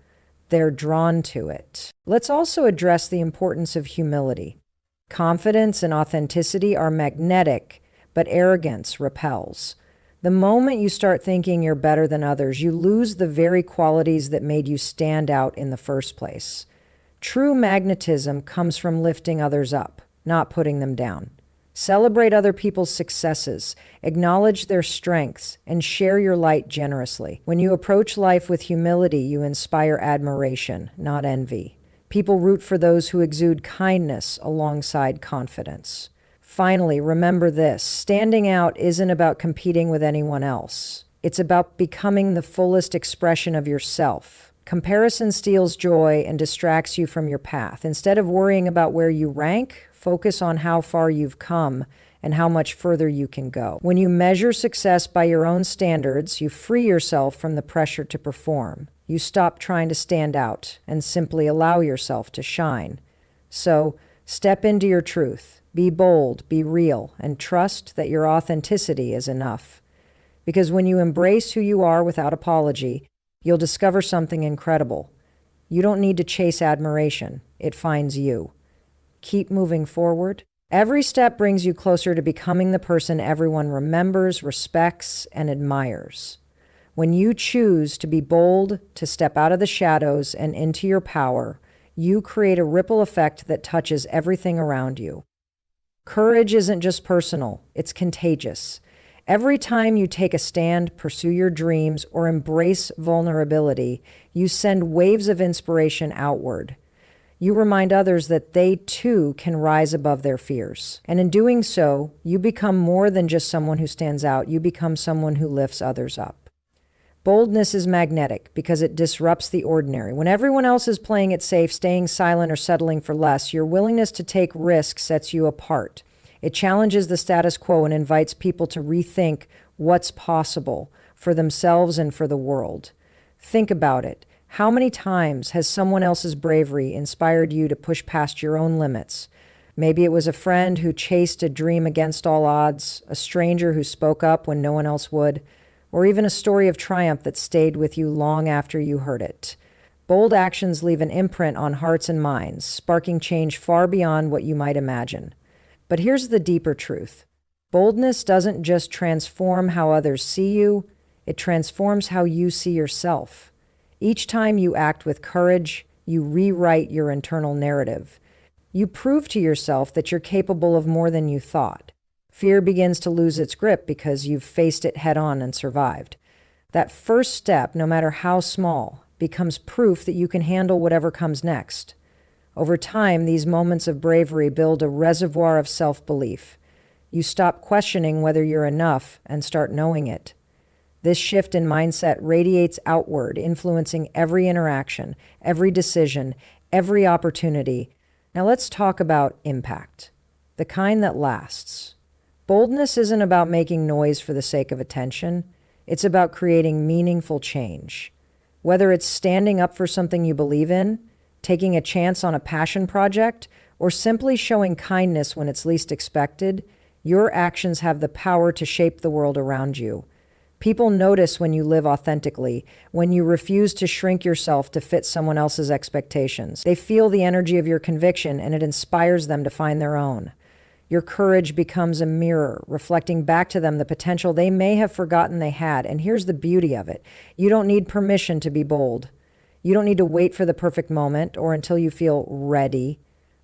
Speaker 1: they're drawn to it. Let's also address the importance of humility. Confidence and authenticity are magnetic, but arrogance repels. The moment you start thinking you're better than others, you lose the very qualities that made you stand out in the first place. True magnetism comes from lifting others up, not putting them down. Celebrate other people's successes, acknowledge their strengths, and share your light generously. When you approach life with humility, you inspire admiration, not envy. People root for those who exude kindness alongside confidence. Finally, remember this: standing out isn't about competing with anyone else. It's about becoming the fullest expression of yourself. Comparison steals joy and distracts you from your path. Instead of worrying about where you rank, focus on how far you've come and how much further you can go. When you measure success by your own standards, you free yourself from the pressure to perform. You stop trying to stand out and simply allow yourself to shine. So, step into your truth. Be bold, be real, and trust that your authenticity is enough. Because when you embrace who you are without apology, you'll discover something incredible. You don't need to chase admiration. It finds you. Keep moving forward. Every step brings you closer to becoming the person everyone remembers, respects, and admires. When you choose to be bold, to step out of the shadows and into your power, you create a ripple effect that touches everything around you. Courage isn't just personal, it's contagious. Every time you take a stand, pursue your dreams, or embrace vulnerability, you send waves of inspiration outward. You remind others that they too can rise above their fears. And in doing so, you become more than just someone who stands out. You become someone who lifts others up. Boldness is magnetic because it disrupts the ordinary. When everyone else is playing it safe, staying silent, or settling for less, your willingness to take risks sets you apart. It challenges the status quo and invites people to rethink what's possible for themselves and for the world. Think about it. How many times has someone else's bravery inspired you to push past your own limits? Maybe it was a friend who chased a dream against all odds, a stranger who spoke up when no one else would, or even a story of triumph that stayed with you long after you heard it. Bold actions leave an imprint on hearts and minds, sparking change far beyond what you might imagine. But here's the deeper truth. Boldness doesn't just transform how others see you, it transforms how you see yourself. Each time you act with courage, you rewrite your internal narrative. You prove to yourself that you're capable of more than you thought. Fear begins to lose its grip because you've faced it head on and survived. That first step, no matter how small, becomes proof that you can handle whatever comes next. Over time, these moments of bravery build a reservoir of self-belief. You stop questioning whether you're enough and start knowing it. This shift in mindset radiates outward, influencing every interaction, every decision, every opportunity. Now let's talk about impact, the kind that lasts. Boldness isn't about making noise for the sake of attention. It's about creating meaningful change. Whether it's standing up for something you believe in, taking a chance on a passion project, or simply showing kindness when it's least expected, your actions have the power to shape the world around you. People notice when you live authentically, when you refuse to shrink yourself to fit someone else's expectations. They feel the energy of your conviction, and it inspires them to find their own. Your courage becomes a mirror, reflecting back to them the potential they may have forgotten they had. And here's the beauty of it. You don't need permission to be bold. You don't need to wait for the perfect moment or until you feel ready.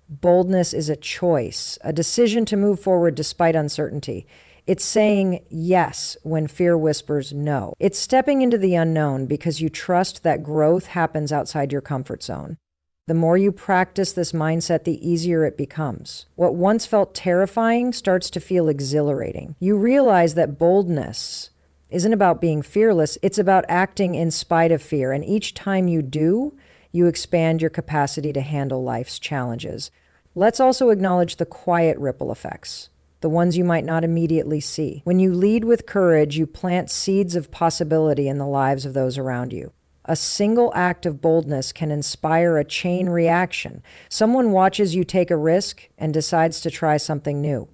Speaker 1: Boldness is a choice, a decision to move forward despite uncertainty. It's saying yes when fear whispers no. It's stepping into the unknown because you trust that growth happens outside your comfort zone. The more you practice this mindset, the easier it becomes. What once felt terrifying starts to feel exhilarating. You realize that boldness isn't about being fearless, it's about acting in spite of fear. And each time you do, you expand your capacity to handle life's challenges. Let's also acknowledge the quiet ripple effects, the ones you might not immediately see. When you lead with courage, you plant seeds of possibility in the lives of those around you. A single act of boldness can inspire a chain reaction. Someone watches you take a risk and decides to try something new.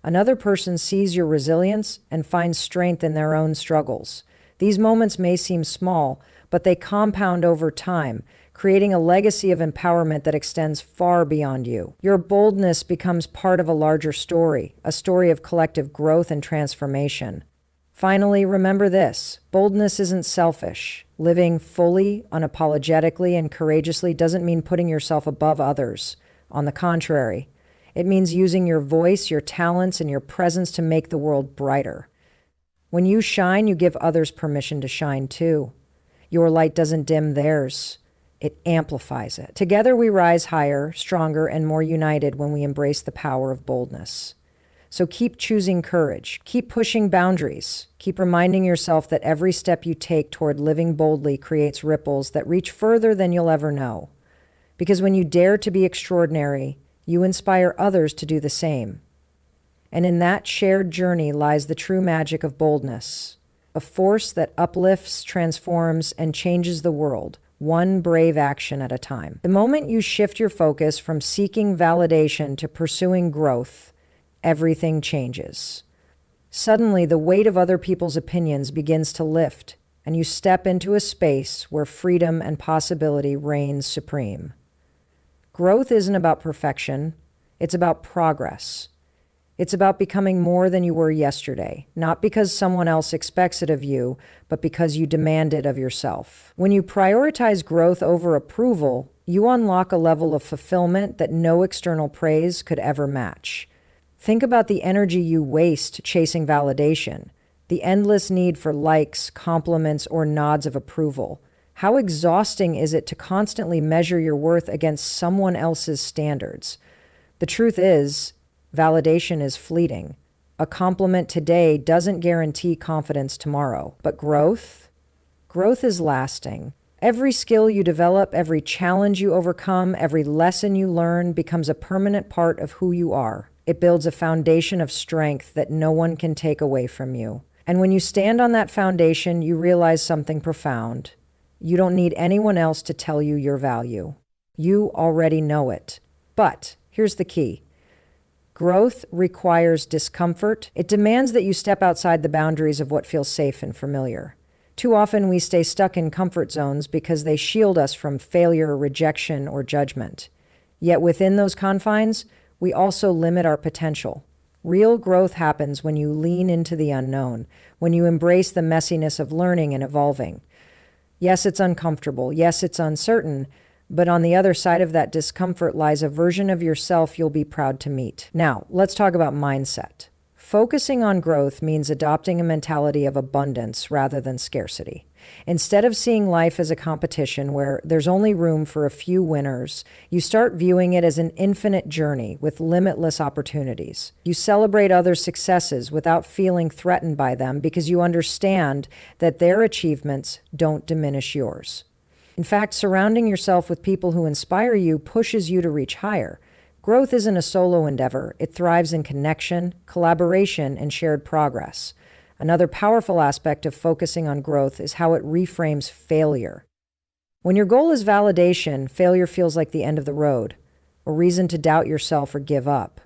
Speaker 1: Another person sees your resilience and finds strength in their own struggles. These moments may seem small, but they compound over time, creating a legacy of empowerment that extends far beyond you. Your boldness becomes part of a larger story, a story of collective growth and transformation. Finally, remember this: boldness isn't selfish. Living fully, unapologetically, and courageously doesn't mean putting yourself above others. On the contrary, it means using your voice, your talents, and your presence to make the world brighter. When you shine, you give others permission to shine too. Your light doesn't dim theirs. It amplifies it. Together we rise higher, stronger, and more united when we embrace the power of boldness. So keep choosing courage, keep pushing boundaries, keep reminding yourself that every step you take toward living boldly creates ripples that reach further than you'll ever know. Because when you dare to be extraordinary, you inspire others to do the same. And in that shared journey lies the true magic of boldness, a force that uplifts, transforms, and changes the world, one brave action at a time. The moment you shift your focus from seeking validation to pursuing growth, everything changes. Suddenly, the weight of other people's opinions begins to lift, and you step into a space where freedom and possibility reigns supreme. Growth isn't about perfection, it's about progress. It's about becoming more than you were yesterday, not because someone else expects it of you, but because you demand it of yourself. When you prioritize growth over approval, you unlock a level of fulfillment that no external praise could ever match. Think about the energy you waste chasing validation, the endless need for likes, compliments, or nods of approval. How exhausting is it to constantly measure your worth against someone else's standards? The truth is, validation is fleeting. A compliment today doesn't guarantee confidence tomorrow. But growth is lasting. Every skill you develop, every challenge you overcome, every lesson you learn becomes a permanent part of who you are. It builds a foundation of strength that no one can take away from you. And when you stand on that foundation, you realize something profound. You don't need anyone else to tell you your value. You already know it. But here's the key. Growth requires discomfort. It demands that you step outside the boundaries of what feels safe and familiar. Too often we stay stuck in comfort zones because they shield us from failure, rejection, or judgment. Yet within those confines, we also limit our potential. Real growth happens when you lean into the unknown, when you embrace the messiness of learning and evolving. Yes, it's uncomfortable. Yes, it's uncertain. But on the other side of that discomfort lies a version of yourself you'll be proud to meet. Now, let's talk about mindset. Focusing on growth means adopting a mentality of abundance rather than scarcity. Instead of seeing life as a competition where there's only room for a few winners, you start viewing it as an infinite journey with limitless opportunities. You celebrate others' successes without feeling threatened by them because you understand that their achievements don't diminish yours. In fact, surrounding yourself with people who inspire you pushes you to reach higher. Growth isn't a solo endeavor. It thrives in connection, collaboration, and shared progress. Another powerful aspect of focusing on growth is how it reframes failure. When your goal is validation, failure feels like the end of the road, a reason to doubt yourself or give up.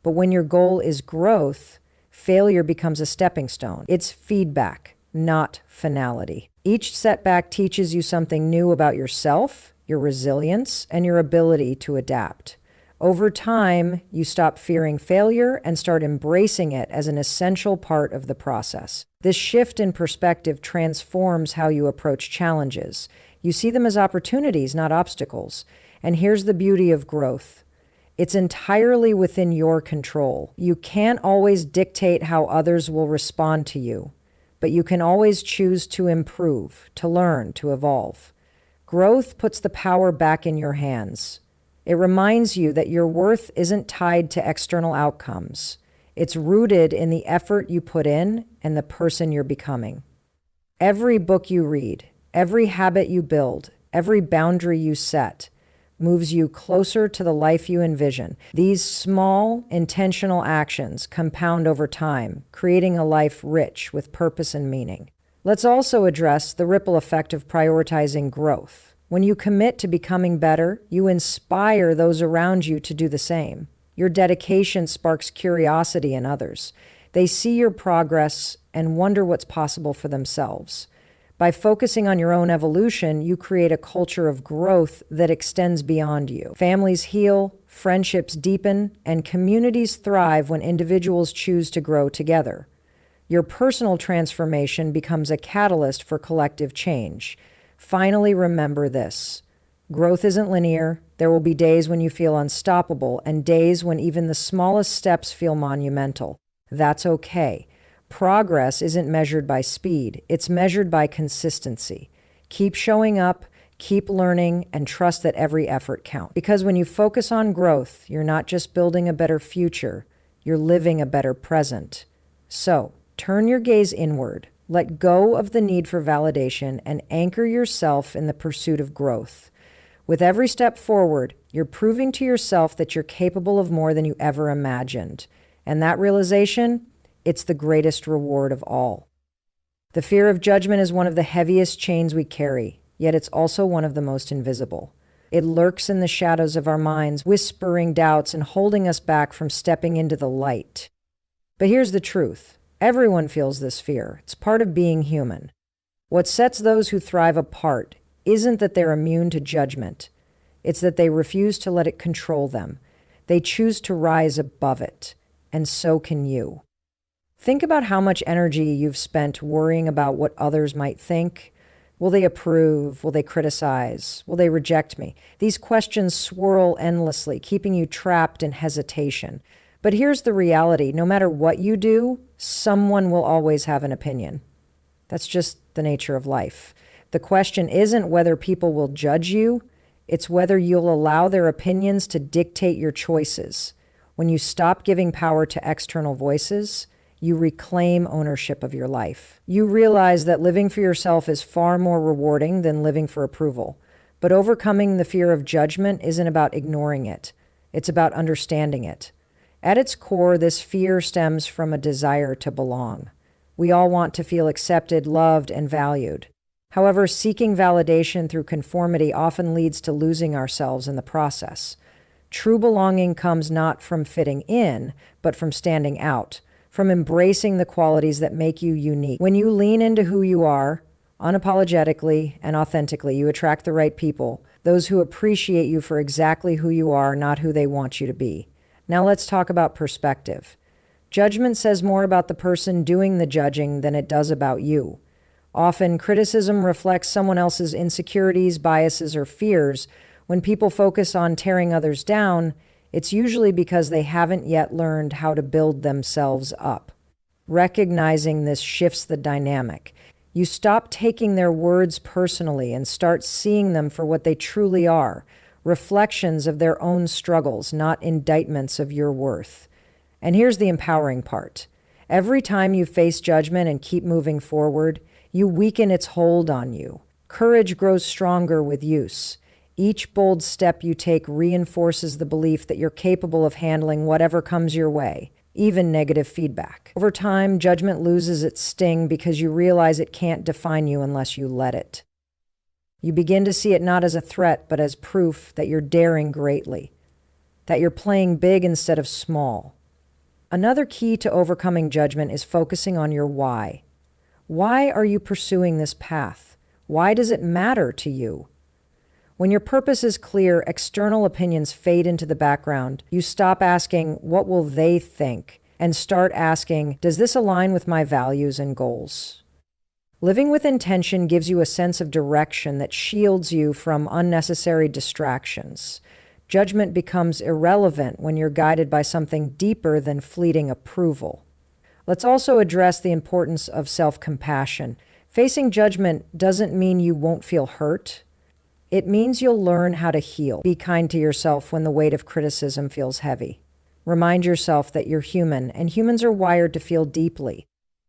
Speaker 1: But when your goal is growth, failure becomes a stepping stone. It's feedback, not finality. Each setback teaches you something new about yourself, your resilience, and your ability to adapt. Over time, you stop fearing failure and start embracing it as an essential part of the process. This shift in perspective transforms how you approach challenges. You see them as opportunities, not obstacles. And here's the beauty of growth. It's entirely within your control. You can't always dictate how others will respond to you, but you can always choose to improve, to learn, to evolve. Growth puts the power back in your hands. It reminds you that your worth isn't tied to external outcomes. It's rooted in the effort you put in and the person you're becoming. Every book you read, every habit you build, every boundary you set moves you closer to the life you envision. These small, intentional actions compound over time, creating a life rich with purpose and meaning. Let's also address the ripple effect of prioritizing growth. When you commit to becoming better, you inspire those around you to do the same. Your dedication sparks curiosity in others. They see your progress and wonder what's possible for themselves. By focusing on your own evolution, you create a culture of growth that extends beyond you. Families heal, friendships deepen, and communities thrive when individuals choose to grow together. Your personal transformation becomes a catalyst for collective change. Finally, remember this. Growth isn't linear. There will be days when you feel unstoppable and days when even the smallest steps feel monumental. That's okay. Progress isn't measured by speed. It's measured by consistency. Keep showing up, keep learning, and trust that every effort counts. Because when you focus on growth, you're not just building a better future, you're living a better present. So, turn your gaze inward. Let go of the need for validation and anchor yourself in the pursuit of growth. With every step forward, you're proving to yourself that you're capable of more than you ever imagined. And that realization, it's the greatest reward of all. The fear of judgment is one of the heaviest chains we carry, yet it's also one of the most invisible. It lurks in the shadows of our minds, whispering doubts and holding us back from stepping into the light. But here's the truth. Everyone feels this fear. It's part of being human. What sets those who thrive apart isn't that they're immune to judgment. It's that they refuse to let it control them. They choose to rise above it. And so can you. Think about how much energy you've spent worrying about what others might think. Will they approve? Will they criticize? Will they reject me? These questions swirl endlessly, keeping you trapped in hesitation. But here's the reality. No matter what you do, someone will always have an opinion. That's just the nature of life. The question isn't whether people will judge you. It's whether you'll allow their opinions to dictate your choices. When you stop giving power to external voices, you reclaim ownership of your life. You realize that living for yourself is far more rewarding than living for approval. But overcoming the fear of judgment isn't about ignoring it. It's about understanding it. At its core, this fear stems from a desire to belong. We all want to feel accepted, loved, and valued. However, seeking validation through conformity often leads to losing ourselves in the process. True belonging comes not from fitting in, but from standing out, from embracing the qualities that make you unique. When you lean into who you are, unapologetically and authentically, you attract the right people, those who appreciate you for exactly who you are, not who they want you to be. Now let's talk about perspective. Judgment says more about the person doing the judging than it does about you. Often, criticism reflects someone else's insecurities, biases, or fears. When people focus on tearing others down, it's usually because they haven't yet learned how to build themselves up. Recognizing this shifts the dynamic. You stop taking their words personally and start seeing them for what they truly are. Reflections of their own struggles, not indictments of your worth. And here's the empowering part. Every time you face judgment and keep moving forward, you weaken its hold on you. Courage grows stronger with use. Each bold step you take reinforces the belief that you're capable of handling whatever comes your way, even negative feedback. Over time, judgment loses its sting because you realize it can't define you unless you let it. You begin to see it not as a threat, but as proof that you're daring greatly, that you're playing big instead of small. Another key to overcoming judgment is focusing on your why. Why are you pursuing this path? Why does it matter to you? When your purpose is clear, external opinions fade into the background. You stop asking, what will they think? And start asking, does this align with my values and goals? Living with intention gives you a sense of direction that shields you from unnecessary distractions. Judgment becomes irrelevant when you're guided by something deeper than fleeting approval. Let's also address the importance of self-compassion. Facing judgment doesn't mean you won't feel hurt. It means you'll learn how to heal. Be kind to yourself when the weight of criticism feels heavy. Remind yourself that you're human, and humans are wired to feel deeply.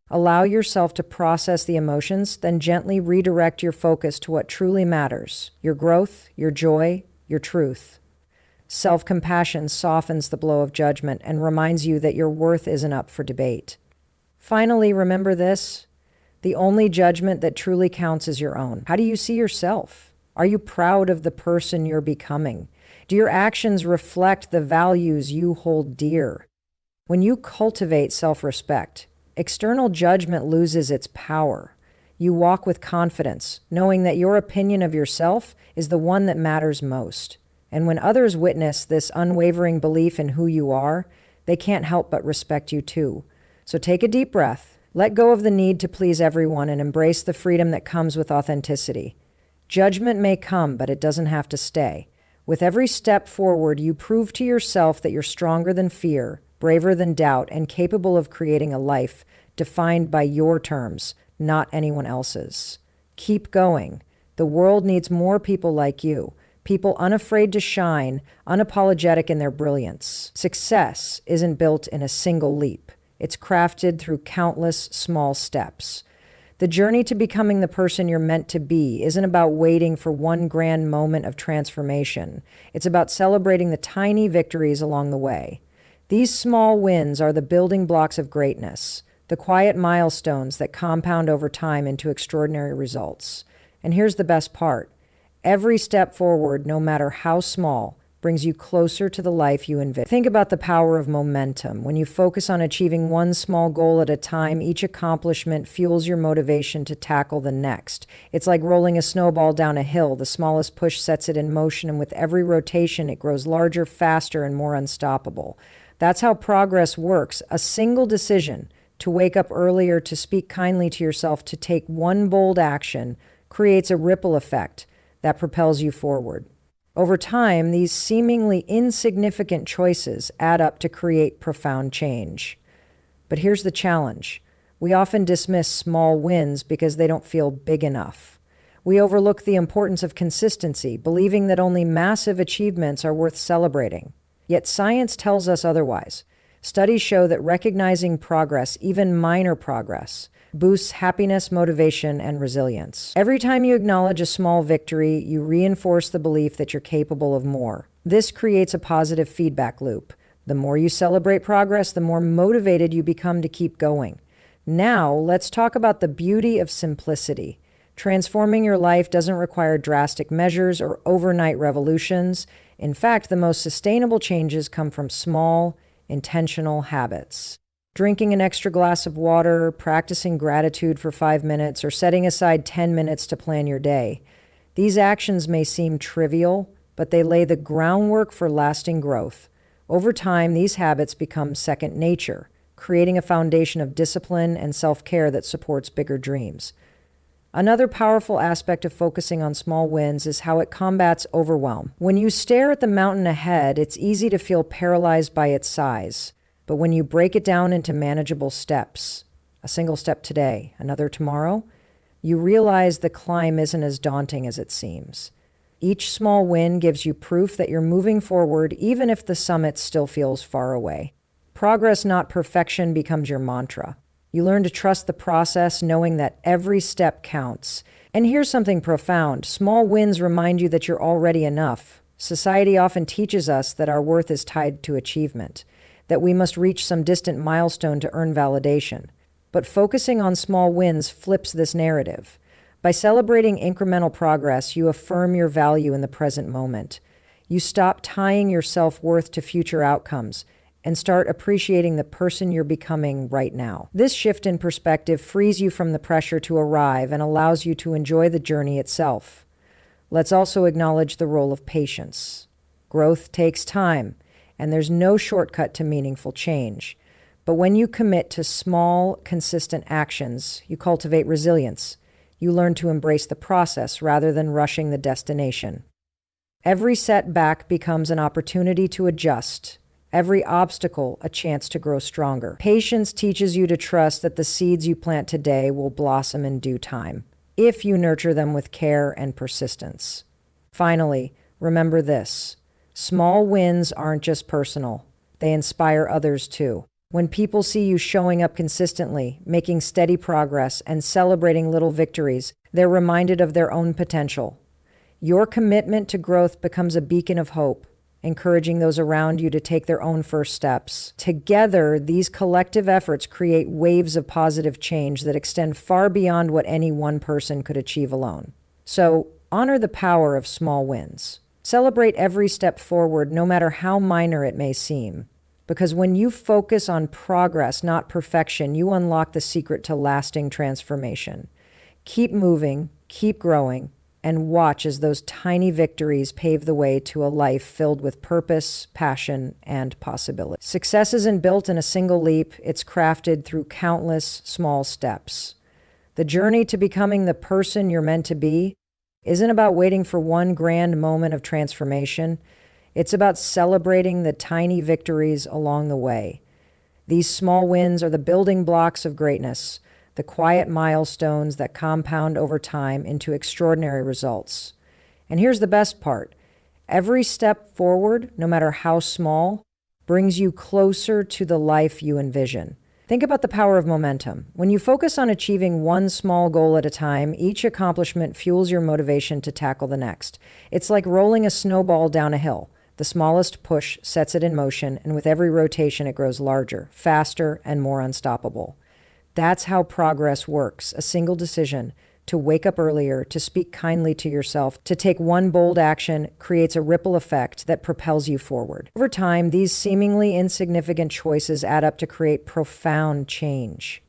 Speaker 1: Allow yourself to process the emotions, then gently redirect your focus to what truly matters: your growth, your joy, your truth. Self-compassion softens the blow of judgment and reminds you that your worth isn't up for debate. Finally, remember this: the only judgment that truly counts is your own. How do you see yourself? Are you proud of the person you're becoming? Do your actions reflect the values you hold dear? When you cultivate self-respect, external judgment loses its power. You walk with confidence, knowing that your opinion of yourself is the one that matters most. And when others witness this unwavering belief in who you are, they can't help but respect you too. So take a deep breath, let go of the need to please everyone, and embrace the freedom that comes with authenticity. Judgment may come, but it doesn't have to stay. With every step forward, you prove to yourself that you're stronger than fear, braver than doubt, and capable of creating a life defined by your terms, not anyone else's. Keep going. The world needs more people like you, people unafraid to shine, unapologetic in their brilliance. Success isn't built in a single leap. It's crafted through countless small steps. The journey to becoming the person you're meant to be isn't about waiting for one grand moment of transformation. It's about celebrating the tiny victories along the way. These small wins are the building blocks of greatness, the quiet milestones that compound over time into extraordinary results. And here's the best part: every step forward, no matter how small, brings you closer to the life you envision. Think about the power of momentum. When you focus on achieving one small goal at a time, each accomplishment fuels your motivation to tackle the next. It's like rolling a snowball down a hill. The smallest push sets it in motion, and with every rotation, it grows larger, faster, and more unstoppable. That's how progress works. A single decision to wake up earlier, to speak kindly to yourself, to take one bold action creates a ripple effect that propels you forward. Over time, these seemingly insignificant choices add up to create profound change. But here's the challenge. We often dismiss small wins because they don't feel big enough. We overlook the importance of consistency, believing that only massive achievements are worth celebrating. Yet science tells us otherwise. Studies show that recognizing progress, even minor progress, boosts happiness, motivation, and resilience. Every time you acknowledge a small victory, you reinforce the belief that you're capable of more. This creates a positive feedback loop. The more you celebrate progress, the more motivated you become to keep going. Now, let's talk about the beauty of simplicity. Transforming your life doesn't require drastic measures or overnight revolutions. In fact, the most sustainable changes come from small, intentional habits. Drinking an extra glass of water, practicing gratitude for 5 minutes, or setting aside 10 minutes to plan your day. These actions may seem trivial, but they lay the groundwork for lasting growth. Over time, these habits become second nature, creating a foundation of discipline and self-care that supports bigger dreams. Another powerful aspect of focusing on small wins is how it combats overwhelm. When you stare at the mountain ahead, it's easy to feel paralyzed by its size. But when you break it down into manageable steps, a single step today, another tomorrow, you realize the climb isn't as daunting as it seems. Each small win gives you proof that you're moving forward, even if the summit still feels far away. Progress, not perfection, becomes your mantra. You learn to trust the process, knowing that every step counts. And here's something profound. Small wins remind you that you're already enough. Society often teaches us that our worth is tied to achievement, that we must reach some distant milestone to earn validation. But focusing on small wins flips this narrative. By celebrating incremental progress, you affirm your value in the present moment. You stop tying your self-worth to future outcomes and start appreciating the person you're becoming right now. This shift in perspective frees you from the pressure to arrive and allows you to enjoy the journey itself. Let's also acknowledge the role of patience. Growth takes time, and there's no shortcut to meaningful change. But when you commit to small, consistent actions, you cultivate resilience. You learn to embrace the process rather than rushing the destination. Every setback becomes an opportunity to adjust. Every obstacle, a chance to grow stronger. Patience teaches you to trust that the seeds you plant today will blossom in due time, if you nurture them with care and persistence. Finally, remember this: small wins aren't just personal, they inspire others too. When people see you showing up consistently, making steady progress, and celebrating little victories, they're reminded of their own potential. Your commitment to growth becomes a beacon of hope, encouraging those around you to take their own first steps. Together, these collective efforts create waves of positive change that extend far beyond what any one person could achieve alone. So, honor the power of small wins. Celebrate every step forward, no matter how minor it may seem. Because when you focus on progress, not perfection, you unlock the secret to lasting transformation. Keep moving, keep growing, and watch as those tiny victories pave the way to a life filled with purpose, passion, and possibility. Success isn't built in a single leap, it's crafted through countless small steps. The journey to becoming the person you're meant to be isn't about waiting for one grand moment of transformation. It's about celebrating the tiny victories along the way. These small wins are the building blocks of greatness, the quiet milestones that compound over time into extraordinary results. And here's the best part: every step forward, no matter how small, brings you closer to the life you envision. Think about the power of momentum. When you focus on achieving one small goal at a time, each accomplishment fuels your motivation to tackle the next. It's like rolling a snowball down a hill. The smallest push sets it in motion, and with every rotation it grows larger, faster, and more unstoppable. That's how progress works. A single decision to wake up earlier, to speak kindly to yourself, to take one bold action creates a ripple effect that propels you forward. Over time, these seemingly insignificant choices add up to create profound change.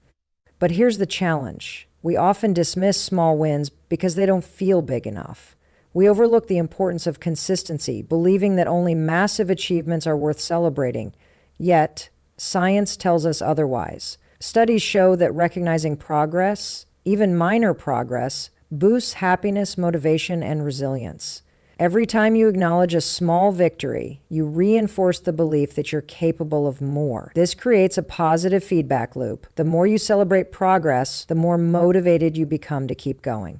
Speaker 1: But here's the challenge. We often dismiss small wins because they don't feel big enough. We overlook the importance of consistency, believing that only massive achievements are worth celebrating. Yet, science tells us otherwise. Studies show that recognizing progress, even minor progress, boosts happiness, motivation, and resilience. Every time you acknowledge a small victory, you reinforce the belief that you're capable of more. This creates a positive feedback loop. The more you celebrate progress, the more motivated you become to keep going.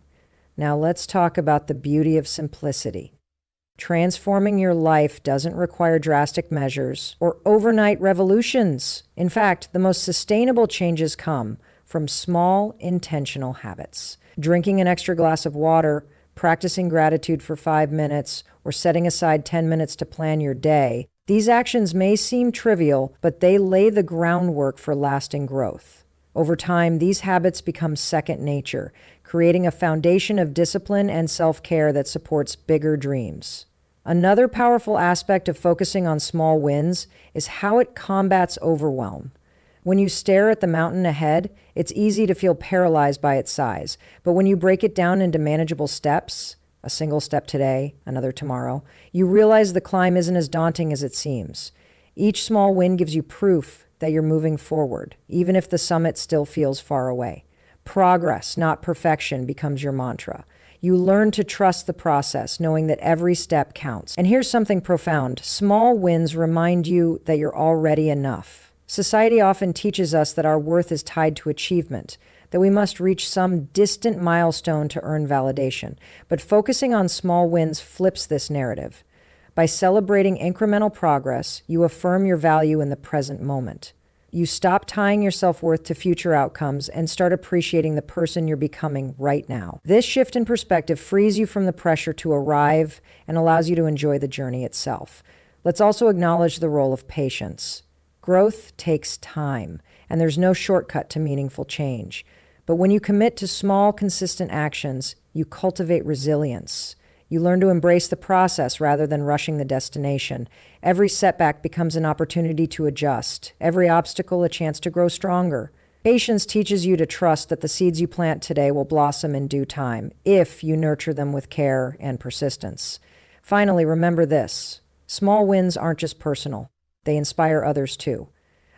Speaker 1: Now let's talk about the beauty of simplicity. Transforming your life doesn't require drastic measures or overnight revolutions. In fact, the most sustainable changes come from small, intentional habits. Drinking an extra glass of water, practicing gratitude for 5 minutes, or setting aside 10 minutes to plan your day. These actions may seem trivial, but they lay the groundwork for lasting growth. Over time, these habits become second nature, creating a foundation of discipline and self-care that supports bigger dreams. Another powerful aspect of focusing on small wins is how it combats overwhelm. When you stare at the mountain ahead, it's easy to feel paralyzed by its size. But when you break it down into manageable steps, a single step today, another tomorrow, you realize the climb isn't as daunting as it seems. Each small win gives you proof that you're moving forward, even if the summit still feels far away. Progress, not perfection, becomes your mantra. You learn to trust the process, knowing that every step counts. And here's something profound. Small wins remind you that you're already enough. Society often teaches us that our worth is tied to achievement, that we must reach some distant milestone to earn validation. But focusing on small wins flips this narrative. By celebrating incremental progress, you affirm your value in the present moment. You stop tying your self-worth to future outcomes and start appreciating the person you're becoming right now. This shift in perspective frees you from the pressure to arrive and allows you to enjoy the journey itself. Let's also acknowledge the role of patience. Growth takes time, and there's no shortcut to meaningful change. But when you commit to small, consistent actions, you cultivate resilience. You learn to embrace the process rather than rushing the destination. Every setback becomes an opportunity to adjust. Every obstacle a chance to grow stronger. Patience teaches you to trust that the seeds you plant today will blossom in due time if you nurture them with care and persistence. Finally, remember this: small wins aren't just personal, they inspire others too.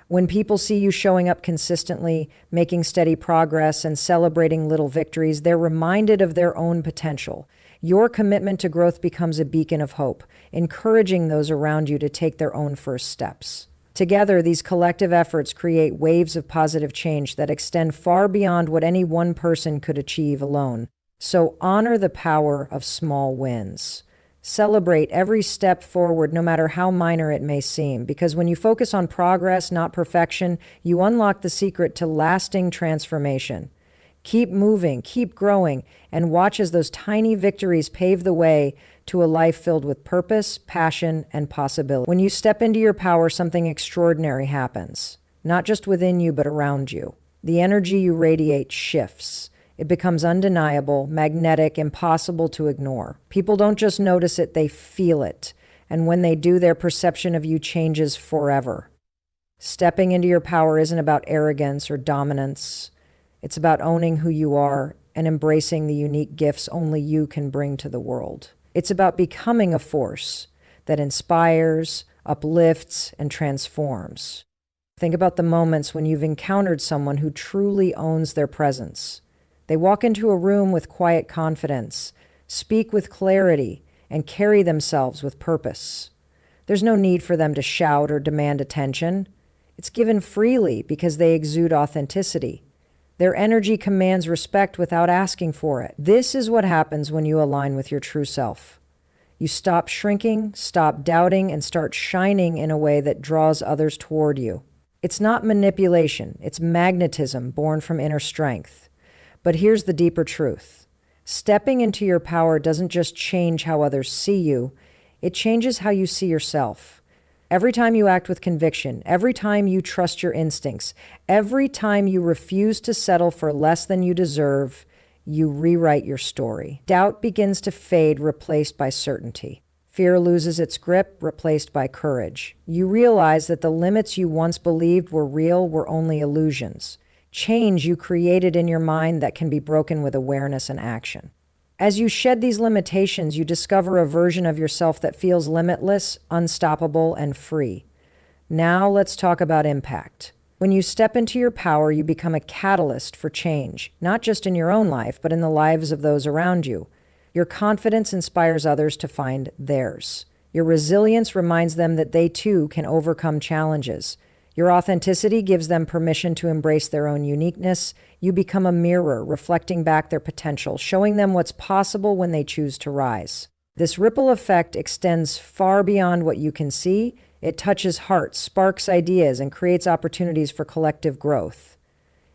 Speaker 1: When people see you showing up consistently, making steady progress, and celebrating little victories, they're reminded of their own potential. Your commitment to growth becomes a beacon of hope, encouraging those around you to take their own first steps. Together, these collective efforts create waves of positive change that extend far beyond what any one person could achieve alone. So honor the power of small wins. Celebrate every step forward, no matter how minor it may seem, because when you focus on progress, not perfection, you unlock the secret to lasting transformation. Keep moving, keep growing, and watch as those tiny victories pave the way to a life filled with purpose, passion, and possibility. When you step into your power, something extraordinary happens, not just within you, but around you. The energy you radiate shifts. It becomes undeniable, magnetic, impossible to ignore. People don't just notice it, they feel it. And when they do, their perception of you changes forever. Stepping into your power isn't about arrogance or dominance. It's about owning who you are and embracing the unique gifts only you can bring to the world. It's about becoming a force that inspires, uplifts, and transforms. Think about the moments when you've encountered someone who truly owns their presence. They walk into a room with quiet confidence, speak with clarity, and carry themselves with purpose. There's no need for them to shout or demand attention. It's given freely because they exude authenticity. Their energy commands respect without asking for it. This is what happens when you align with your true self. You stop shrinking, stop doubting, and start shining in a way that draws others toward you. It's not manipulation, it's magnetism born from inner strength. But here's the deeper truth. Stepping into your power doesn't just change how others see you, it changes how you see yourself. Every time you act with conviction, every time you trust your instincts, every time you refuse to settle for less than you deserve, you rewrite your story. Doubt begins to fade, replaced by certainty. Fear loses its grip, replaced by courage. You realize that the limits you once believed were real were only illusions. Change you created in your mind that can be broken with awareness and action. As you shed these limitations, you discover a version of yourself that feels limitless, unstoppable, and free. Now let's talk about impact. When you step into your power, you become a catalyst for change, not just in your own life, but in the lives of those around you. Your confidence inspires others to find theirs. Your resilience reminds them that they too can overcome challenges. Your authenticity gives them permission to embrace their own uniqueness. You become a mirror, reflecting back their potential, showing them what's possible when they choose to rise. This ripple effect extends far beyond what you can see. It touches hearts, sparks ideas, and creates opportunities for collective growth.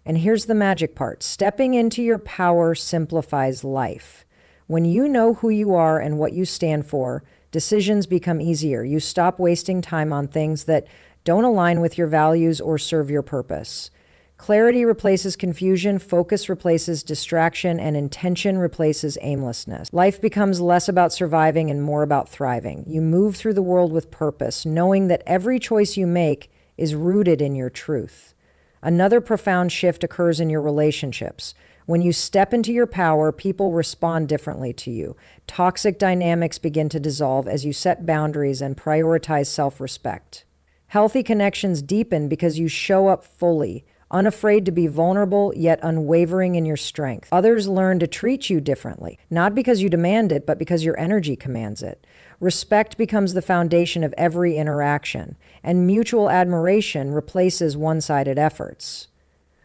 Speaker 1: And here's the magic part. Stepping into your power simplifies life. When you know who you are and what you stand for, decisions become easier. You stop wasting time on things that don't align with your values or serve your purpose. Clarity replaces confusion, focus replaces distraction, and intention replaces aimlessness. Life becomes less about surviving and more about thriving. You move through the world with purpose, knowing that every choice you make is rooted in your truth. Another profound shift occurs in your relationships. When you step into your power, people respond differently to you. Toxic dynamics begin to dissolve as you set boundaries and prioritize self-respect. Healthy connections deepen because you show up fully, unafraid to be vulnerable, yet unwavering in your strength. Others learn to treat you differently, not because you demand it, but because your energy commands it. Respect becomes the foundation of every interaction, and mutual admiration replaces one-sided efforts.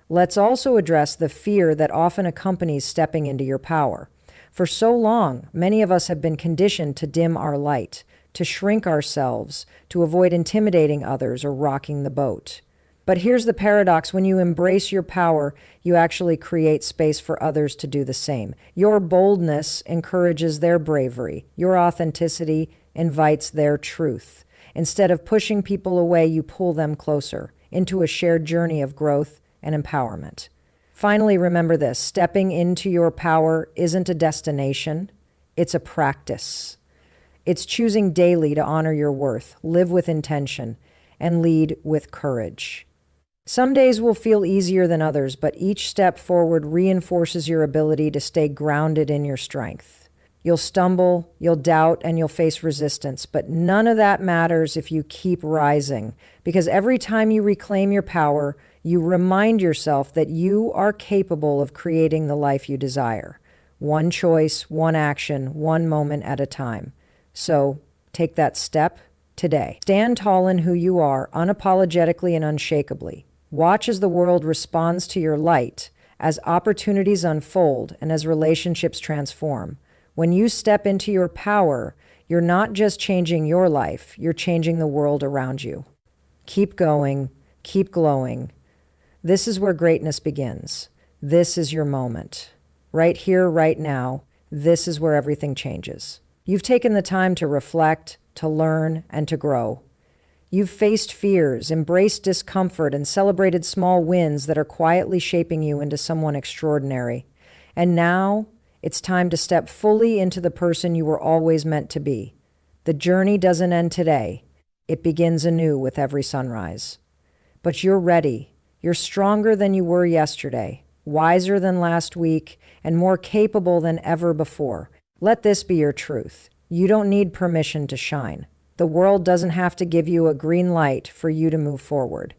Speaker 1: Let's also address the fear that often accompanies stepping into your power. For so long, many of us have been conditioned to dim our light, to shrink ourselves, to avoid intimidating others or rocking the boat. But here's the paradox. When you embrace your power, you actually create space for others to do the same. Your boldness encourages their bravery. Your authenticity invites their truth. Instead of pushing people away, you pull them closer into a shared journey of growth and empowerment. Finally, remember this: stepping into your power isn't a destination, it's a practice. It's choosing daily to honor your worth, live with intention, and lead with courage. Some days will feel easier than others, but each step forward reinforces your ability to stay grounded in your strength. You'll stumble, you'll doubt, and you'll face resistance, but none of that matters if you keep rising, because every time you reclaim your power, you remind yourself that you are capable of creating the life you desire. One choice, one action, one moment at a time. So take that step today. Stand tall in who you are, unapologetically and unshakably. Watch as the world responds to your light, as opportunities unfold, and as relationships transform. When you step into your power, you're not just changing your life, you're changing the world around you. Keep going, keep glowing. This is where greatness begins. This is your moment. Right here, right now, this is where everything changes. You've taken the time to reflect, to learn, and to grow. You've faced fears, embraced discomfort, and celebrated small wins that are quietly shaping you into someone extraordinary. And now, it's time to step fully into the person you were always meant to be. The journey doesn't end today. It begins anew with every sunrise. But you're ready. You're stronger than you were yesterday, wiser than last week, and more capable than ever before. Let this be your truth. You don't need permission to shine. The world doesn't have to give you a green light for you to move forward.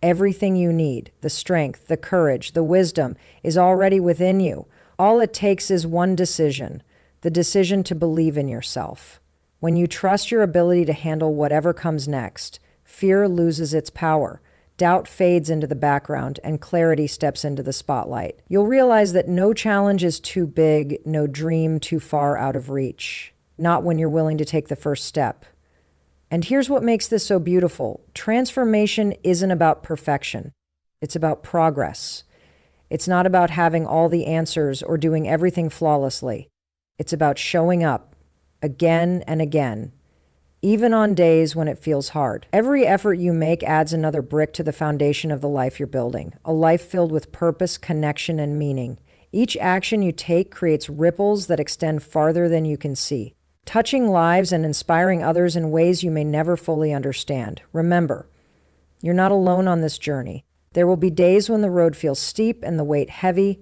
Speaker 1: Everything you need, the strength, the courage, the wisdom, is already within you. All it takes is one decision, the decision to believe in yourself. When you trust your ability to handle whatever comes next, fear loses its power. Doubt fades into the background and clarity steps into the spotlight. You'll realize that no challenge is too big, no dream too far out of reach. Not when you're willing to take the first step. And here's what makes this so beautiful. Transformation isn't about perfection. It's about progress. It's not about having all the answers or doing everything flawlessly. It's about showing up again and again, even on days when it feels hard. Every effort you make adds another brick to the foundation of the life you're building, a life filled with purpose, connection, and meaning. Each action you take creates ripples that extend farther than you can see, touching lives and inspiring others in ways you may never fully understand. Remember, you're not alone on this journey. There will be days when the road feels steep and the weight heavy,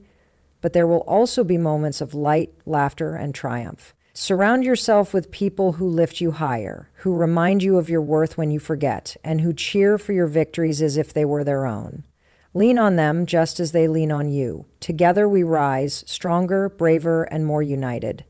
Speaker 1: but there will also be moments of light, laughter, and triumph. Surround yourself with people who lift you higher, who remind you of your worth when you forget, and who cheer for your victories as if they were their own. Lean on them just as they lean on you. Together we rise, stronger, braver, and more united.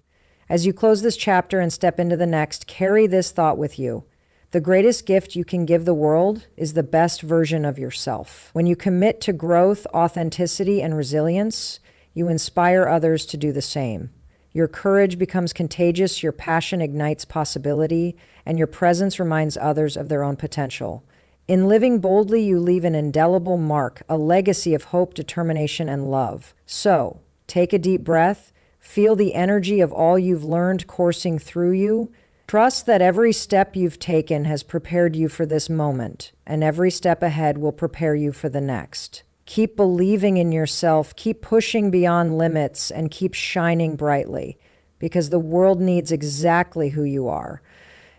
Speaker 1: As you close this chapter and step into the next, carry this thought with you. The greatest gift you can give the world is the best version of yourself. When you commit to growth, authenticity, and resilience, you inspire others to do the same. Your courage becomes contagious, your passion ignites possibility, and your presence reminds others of their own potential. In living boldly, you leave an indelible mark, a legacy of hope, determination, and love. So, take a deep breath, feel the energy of all you've learned coursing through you. Trust that every step you've taken has prepared you for this moment, and every step ahead will prepare you for the next. Keep believing in yourself, keep pushing beyond limits, and keep shining brightly, because the world needs exactly who you are.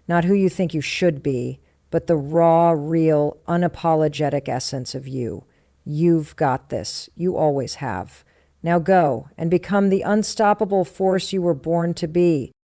Speaker 1: Not who you think you should be, but the raw, real, unapologetic essence of you. You've got this. You always have. Now go and become the unstoppable force you were born to be.